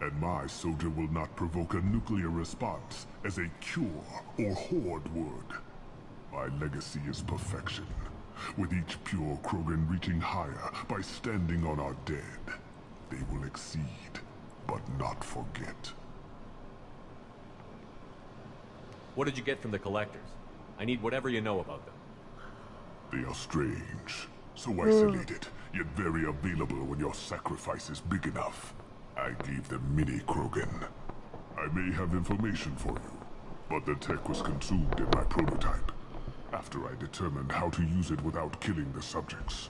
and my soldier will not provoke a nuclear response as a cure or Horde would. My legacy is perfection, with each pure Krogan reaching higher by standing on our dead. They will exceed, but not forget. What did you get from the Collectors? I need whatever you know about them. They are strange, so isolated, yet very available when your sacrifice is big enough. I gave them mini Krogan. I may have information for you, but the tech was consumed in my prototype, after I determined how to use it without killing the subjects.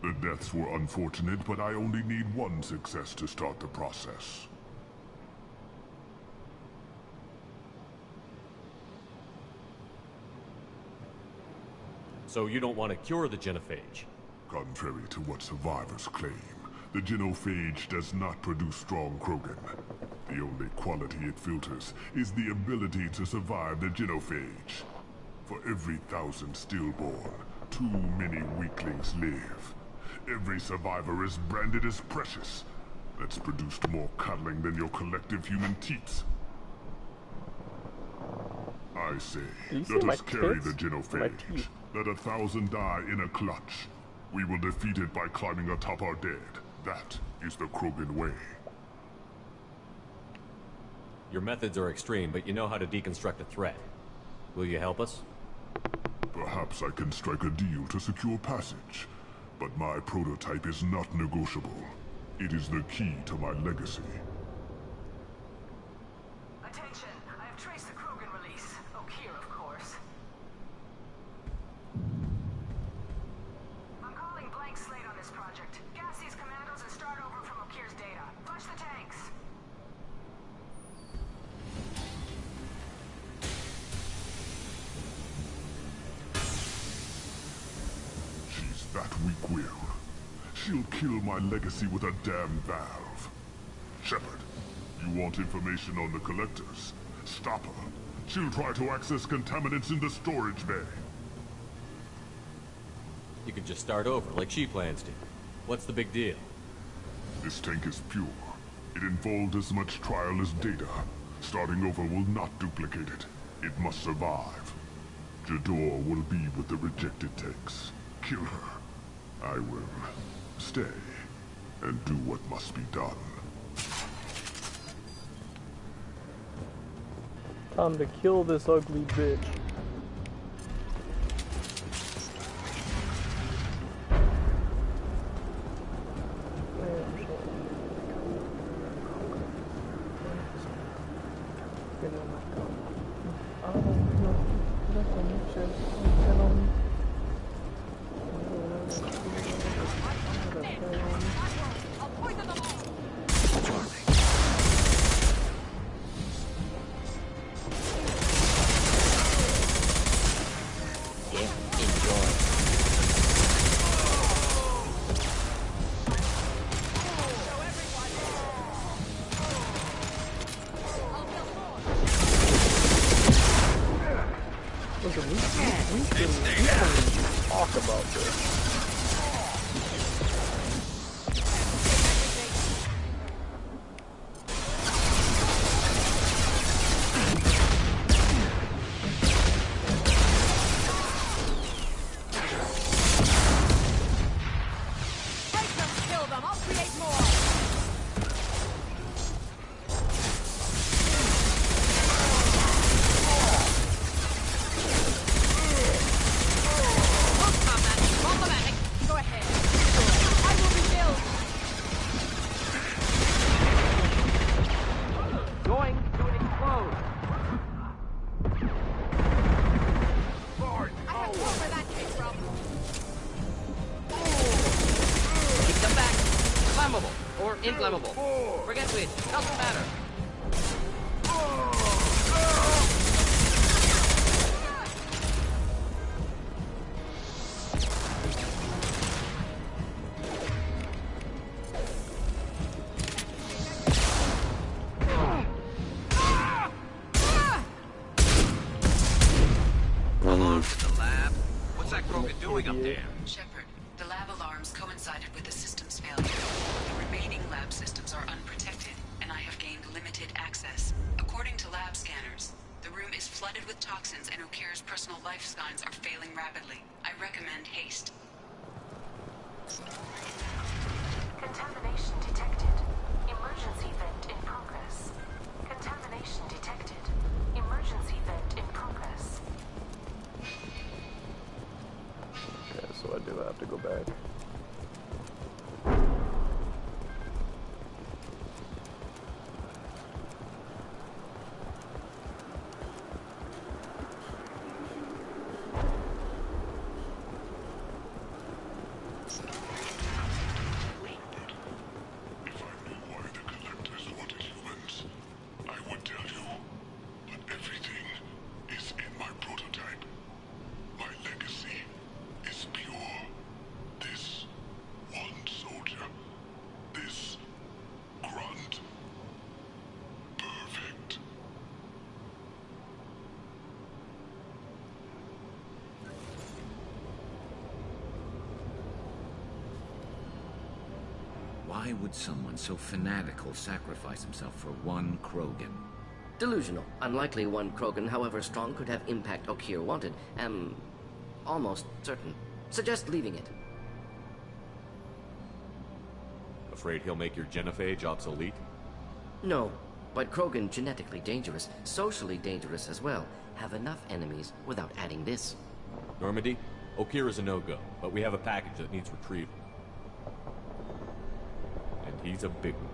The deaths were unfortunate, but I only need one success to start the process. So you don't want to cure the genophage? Contrary to what survivors claim, the genophage does not produce strong Krogan. The only quality it filters is the ability to survive the genophage. For every 1,000 stillborn, too many weaklings live. Every survivor is branded as precious. That's produced more cuddling than your collective human teats. I say, let us carry the genophage. Let 1,000 die in a clutch. We will defeat it by climbing atop our dead. That is the Krogan way. Your methods are extreme, but you know how to deconstruct a threat. Will you help us? Perhaps I can strike a deal to secure passage. But my prototype is not negotiable. It is the key to my legacy. Attention! I have traced the Krogan release. Okeer, of course. I'm calling blank slate on this project. Gas these commandos and start over from Okeer's data. Flush the tanks. She's that weak-willed. She'll kill my legacy with a damn valve. Shepard, you want information on the Collectors? Stop her. She'll try to access contaminants in the storage bay. You could just start over, like she plans to. What's the big deal? This tank is pure. It involved as much trial as data. Starting over will not duplicate it. It must survive. Jador will be with the rejected tanks. Kill her. I will stay and do what must be done. Time to kill this ugly bitch. Inflammable. Forget it. Doesn't matter. The lab? What's that Krogan doing up there? Shepard, the lab alarms coincided with the system's failure. The remaining lab systems are unprotected, and I have gained limited access. According to lab scanners, the room is flooded with toxins and Okir's personal life signs are failing rapidly. I recommend haste. Contamination detected. Emergency vent in progress. Contamination detected. Emergency vent in progress. Okay, so I do have to go back. Why would someone so fanatical sacrifice himself for one Krogan? Delusional. Unlikely one Krogan, however strong, could have impact Okir wanted. Am almost certain. Suggest leaving it. Afraid he'll make your genophage obsolete? No, but Krogan genetically dangerous, socially dangerous as well. Have enough enemies without adding this. Normandy, Okir is a no-go, but we have a package that needs retrieval. And he's a big one.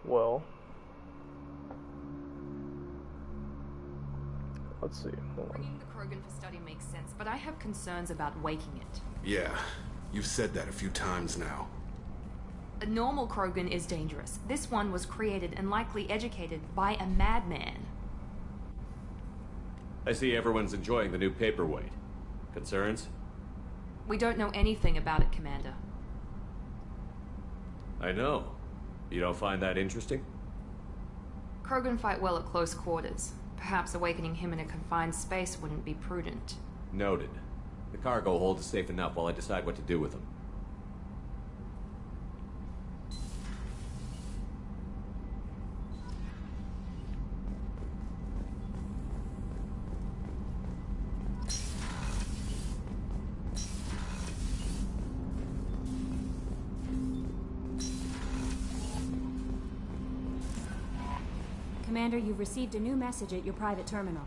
Well, let's see. Hold on. Bringing the Krogan for study makes sense, but I have concerns about waking it. Yeah, you've said that a few times now. A normal Krogan is dangerous. This one was created and likely educated by a madman. I see everyone's enjoying the new paperweight. Concerns? We don't know anything about it, Commander. I know. You don't find that interesting? Krogan fight well at close quarters. Perhaps awakening him in a confined space wouldn't be prudent. Noted. The cargo hold is safe enough while I decide what to do with him. Commander, you've received a new message at your private terminal.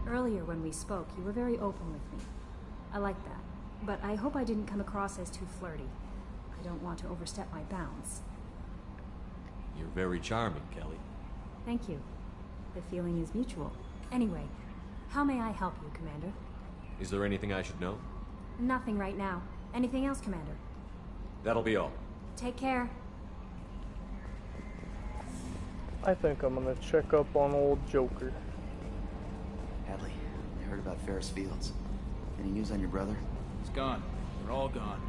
Earlier when we spoke, you were very open with me. I like that. But I hope I didn't come across as too flirty. I don't want to overstep my bounds. You're very charming, Kelly. Thank you. The feeling is mutual. Anyway, how may I help you, Commander? Is there anything I should know? Nothing right now. Anything else, Commander? That'll be all. Take care. I think I'm gonna check up on old Joker. Hadley, I heard about Ferris Fields. Any news on your brother? He's gone. They're all gone.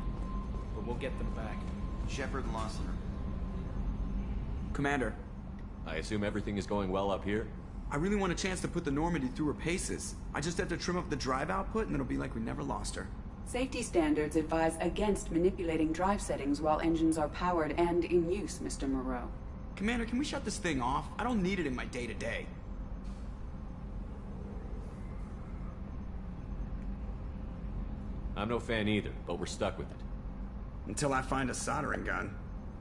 But we'll get them back. Shepard and Lawson are... Commander. I assume everything is going well up here? I really want a chance to put the Normandy through her paces. I just have to trim up the drive output and it'll be like we never lost her. Safety standards advise against manipulating drive settings while engines are powered and in use, Mr. Moreau. Commander, can we shut this thing off? I don't need it in my day-to-day. I'm no fan either, but we're stuck with it. Until I find a soldering gun.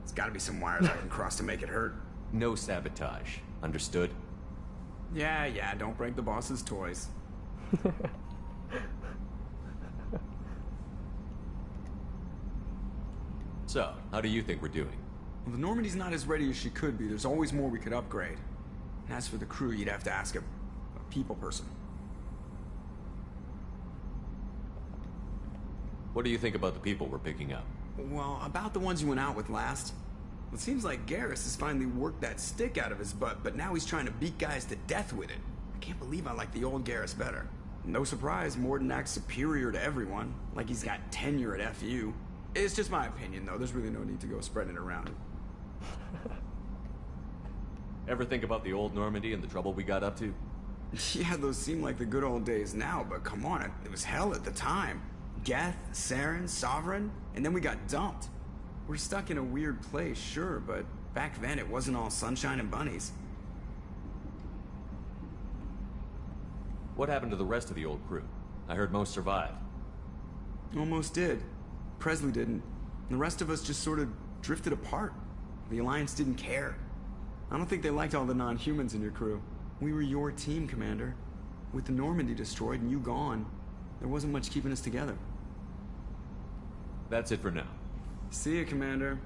There's gotta be some wires I can cross to make it hurt. No sabotage. Understood? Yeah, don't break the boss's toys. So, how do you think we're doing? Well, the Normandy's not as ready as she could be. There's always more we could upgrade. And as for the crew, you'd have to ask a people person. What do you think about the people we're picking up? Well, about the ones you went out with last. It seems like Garrus has finally worked that stick out of his butt, but now he's trying to beat guys to death with it. I can't believe I like the old Garrus better. No surprise, Mordin acts superior to everyone, like he's got tenure at FU. It's just my opinion, though. There's really no need to go spreading it around. Ever think about the old Normandy and the trouble we got up to? Yeah, those seem like the good old days now, but come on, it was hell at the time. Geth, Saren, Sovereign, and then we got dumped. We're stuck in a weird place, sure, but back then it wasn't all sunshine and bunnies. What happened to the rest of the old crew? I heard most survived. Almost did. Presley didn't. The rest of us just sort of drifted apart. The Alliance didn't care. I don't think they liked all the non-humans in your crew. We were your team, Commander. With the Normandy destroyed and you gone, there wasn't much keeping us together. That's it for now. See you, Commander.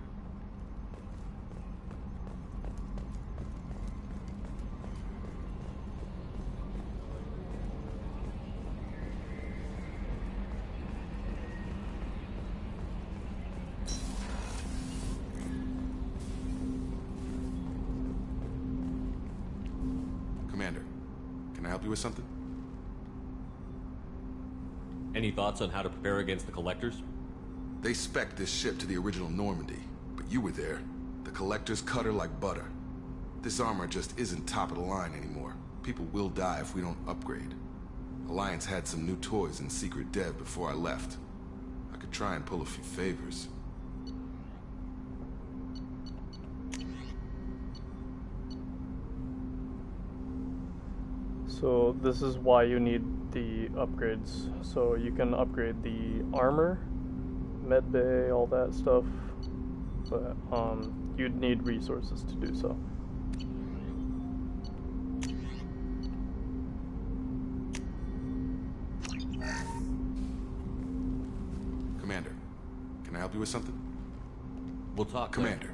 Commander, can I help you with something? Any thoughts on how to prepare against the Collectors? They spec'd this ship to the original Normandy, but you were there. The Collectors cut her like butter. This armor just isn't top of the line anymore. People will die if we don't upgrade. Alliance had some new toys in secret dev before I left. I could try and pull a few favors. So this is why you need the upgrades. So you can upgrade the armor, med bay, all that stuff, but you'd need resources to do so. Commander, can I help you with something? We'll talk, Commander.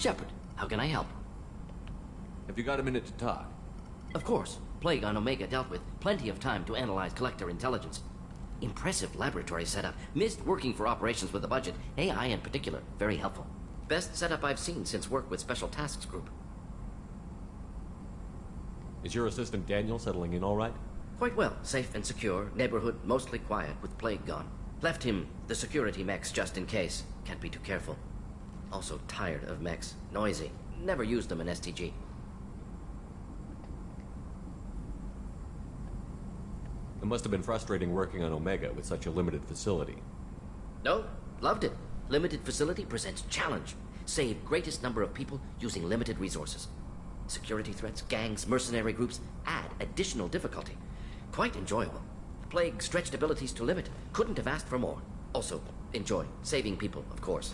Shepard, how can I help? Have you got a minute to talk? Of course. Plague on Omega dealt with. Plenty of time to analyze Collector intelligence. Impressive laboratory setup. Missed working for operations with a budget. AI in particular. Very helpful. Best setup I've seen since work with Special Tasks Group. Is your assistant Daniel settling in all right? Quite well. Safe and secure. Neighborhood mostly quiet with Plague gone. Left him the security mechs just in case. Can't be too careful. Also tired of mechs. Noisy. Never used them in STG. It must have been frustrating working on Omega with such a limited facility. No, loved it. Limited facility presents challenge. Save greatest number of people using limited resources. Security threats, gangs, mercenary groups add additional difficulty. Quite enjoyable. Plague stretched abilities to limit. Couldn't have asked for more. Also, enjoy. Saving people, of course.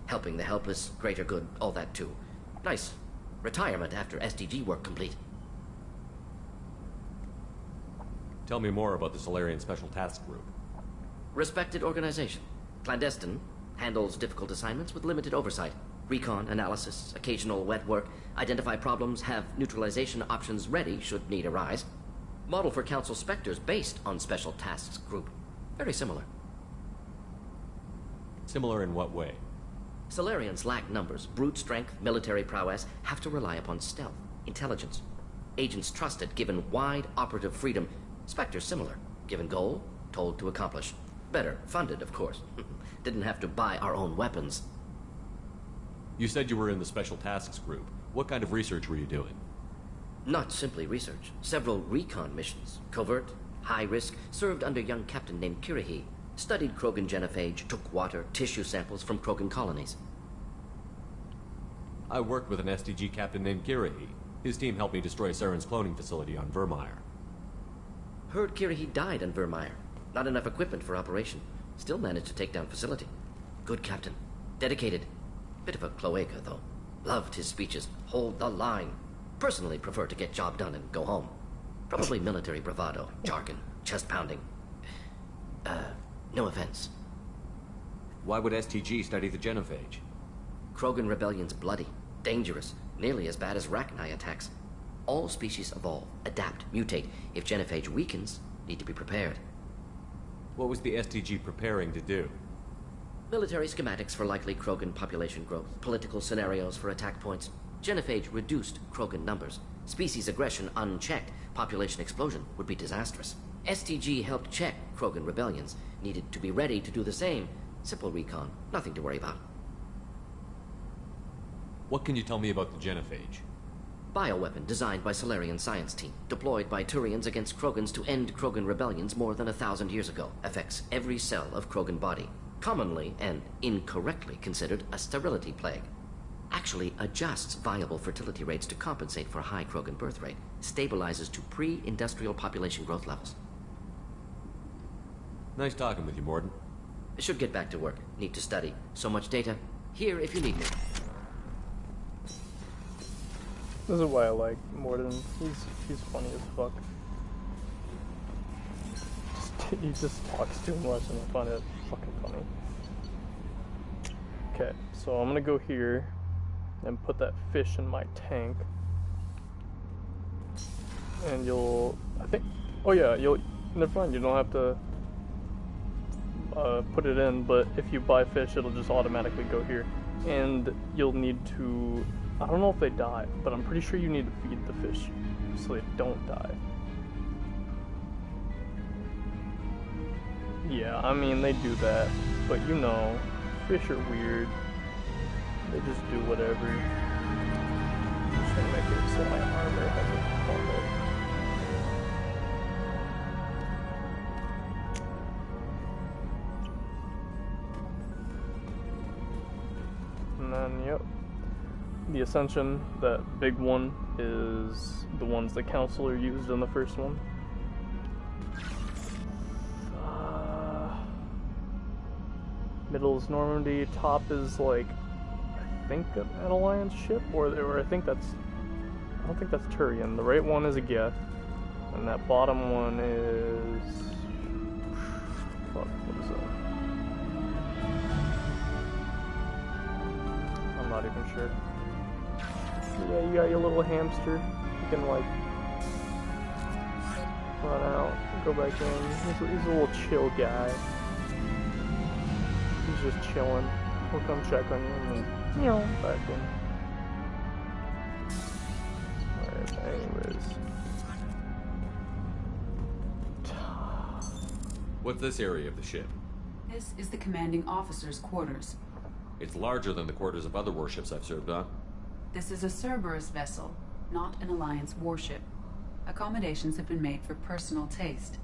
Helping the helpless, greater good, all that too. Nice. Retirement after SDG work complete. Tell me more about the Solarian Special Task Group. Respected organization. Clandestine. Handles difficult assignments with limited oversight. Recon, analysis, occasional wet work. Identify problems, have neutralization options ready should need arise. Model for Council Spectres based on Special Tasks Group. Very similar. Similar in what way? Solarians lack numbers, brute strength, military prowess, have to rely upon stealth, intelligence. Agents trusted, given wide operative freedom. Spectres similar, given goal, told to accomplish. Better, funded, of course. Didn't have to buy our own weapons. You said you were in the Special Tasks Group. What kind of research were you doing? Not simply research. Several recon missions. Covert, high risk, served under a young captain named Kirrahe. Studied Krogan genophage, took water, tissue samples from Krogan colonies. I worked with an STG captain named Kirrahe. His team helped me destroy Saren's cloning facility on Virmire. Heard Kirrahe died on Virmire. Not enough equipment for operation. Still managed to take down facility. Good captain. Dedicated. Bit of a cloaca, though. Loved his speeches. Hold the line. Personally prefer to get job done and go home. Probably military bravado, jargon, chest pounding. No offense. Why would STG study the genophage? Krogan rebellion's bloody, dangerous, nearly as bad as Rachni attacks. All species evolve, adapt, mutate. If genophage weakens, need to be prepared. What was the STG preparing to do? Military schematics for likely Krogan population growth, political scenarios for attack points. Genophage reduced Krogan numbers. Species aggression unchecked, population explosion would be disastrous. STG helped check Krogan rebellions. Needed to be ready to do the same. Simple recon, nothing to worry about. What can you tell me about the genophage? Bioweapon designed by Solarian science team. Deployed by Turians against Krogans to end Krogan rebellions more than 1,000 years ago. Affects every cell of Krogan body. Commonly and incorrectly considered a sterility plague. Actually adjusts viable fertility rates to compensate for a high Krogan birth rate. Stabilizes to pre-industrial population growth levels. Nice talking with you, Mordin. Should get back to work. Need to study. So much data. Here if you need me. This is why I like Mordin. He's funny as fuck. He just talks too much and I find it fucking funny. Okay, so I'm gonna go here and put that fish in my tank. And I think, oh yeah, never mind, you don't have to put it in, but if you buy fish, it'll just automatically go here. And you'll need to, I don't know if they die, but I'm pretty sure you need to feed the fish so they don't die. Yeah, I mean, they do that, but you know, fish are weird. They just do whatever. I'm just gonna make it so my armor has a combo. And then, yep. The Ascension, that big one, is the ones the Counselor used in the first one. Middle is Normandy, top is like, I think an Alliance ship, or I think that's, I don't think that's Turian. The right one is a Geth, and that bottom one is, fuck, what is that? I'm not even sure. Yeah, you got your little hamster, you can like, run out, go back in, he's a little chill guy. He's just chilling. We'll come check on you and then, back in. Alright, anyways. What's this area of the ship? This is the commanding officer's quarters. It's larger than the quarters of other warships I've served on. This is a Cerberus vessel, not an Alliance warship. Accommodations have been made for personal taste.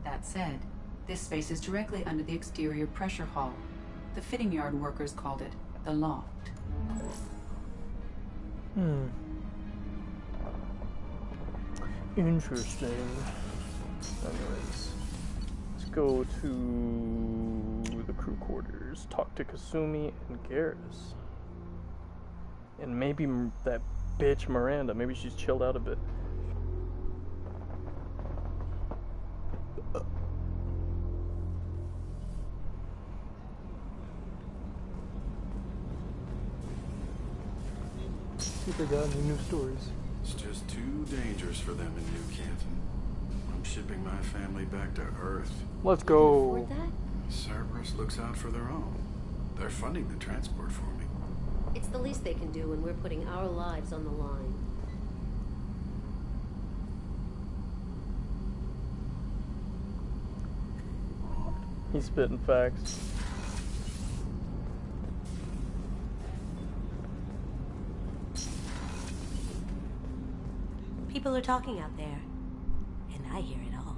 That said, this space is directly under the exterior pressure hull. The fitting yard workers called it the loft. Interesting. Anyways, let's go to the crew quarters. Talk to Kasumi and Garrus. And maybe that bitch Miranda. Maybe she's chilled out a bit. See if they got any new stories. It's just too dangerous for them in New Canton. I'm shipping my family back to Earth. Let's go. Cerberus looks out for their own. They're funding the transport for me. It's the least they can do when we're putting our lives on the line. He's spitting facts. People are talking out there, and I hear it all.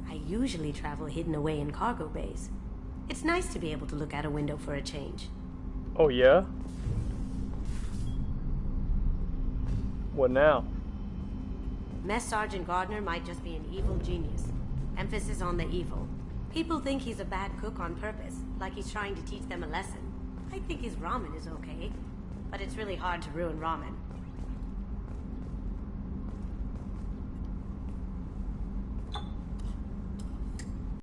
I usually travel hidden away in cargo bays. It's nice to be able to look out a window for a change. Oh yeah? What now? Mess Sergeant Gardner might just be an evil genius. Emphasis on the evil. People think he's a bad cook on purpose, like he's trying to teach them a lesson. I think his ramen is okay, but it's really hard to ruin ramen.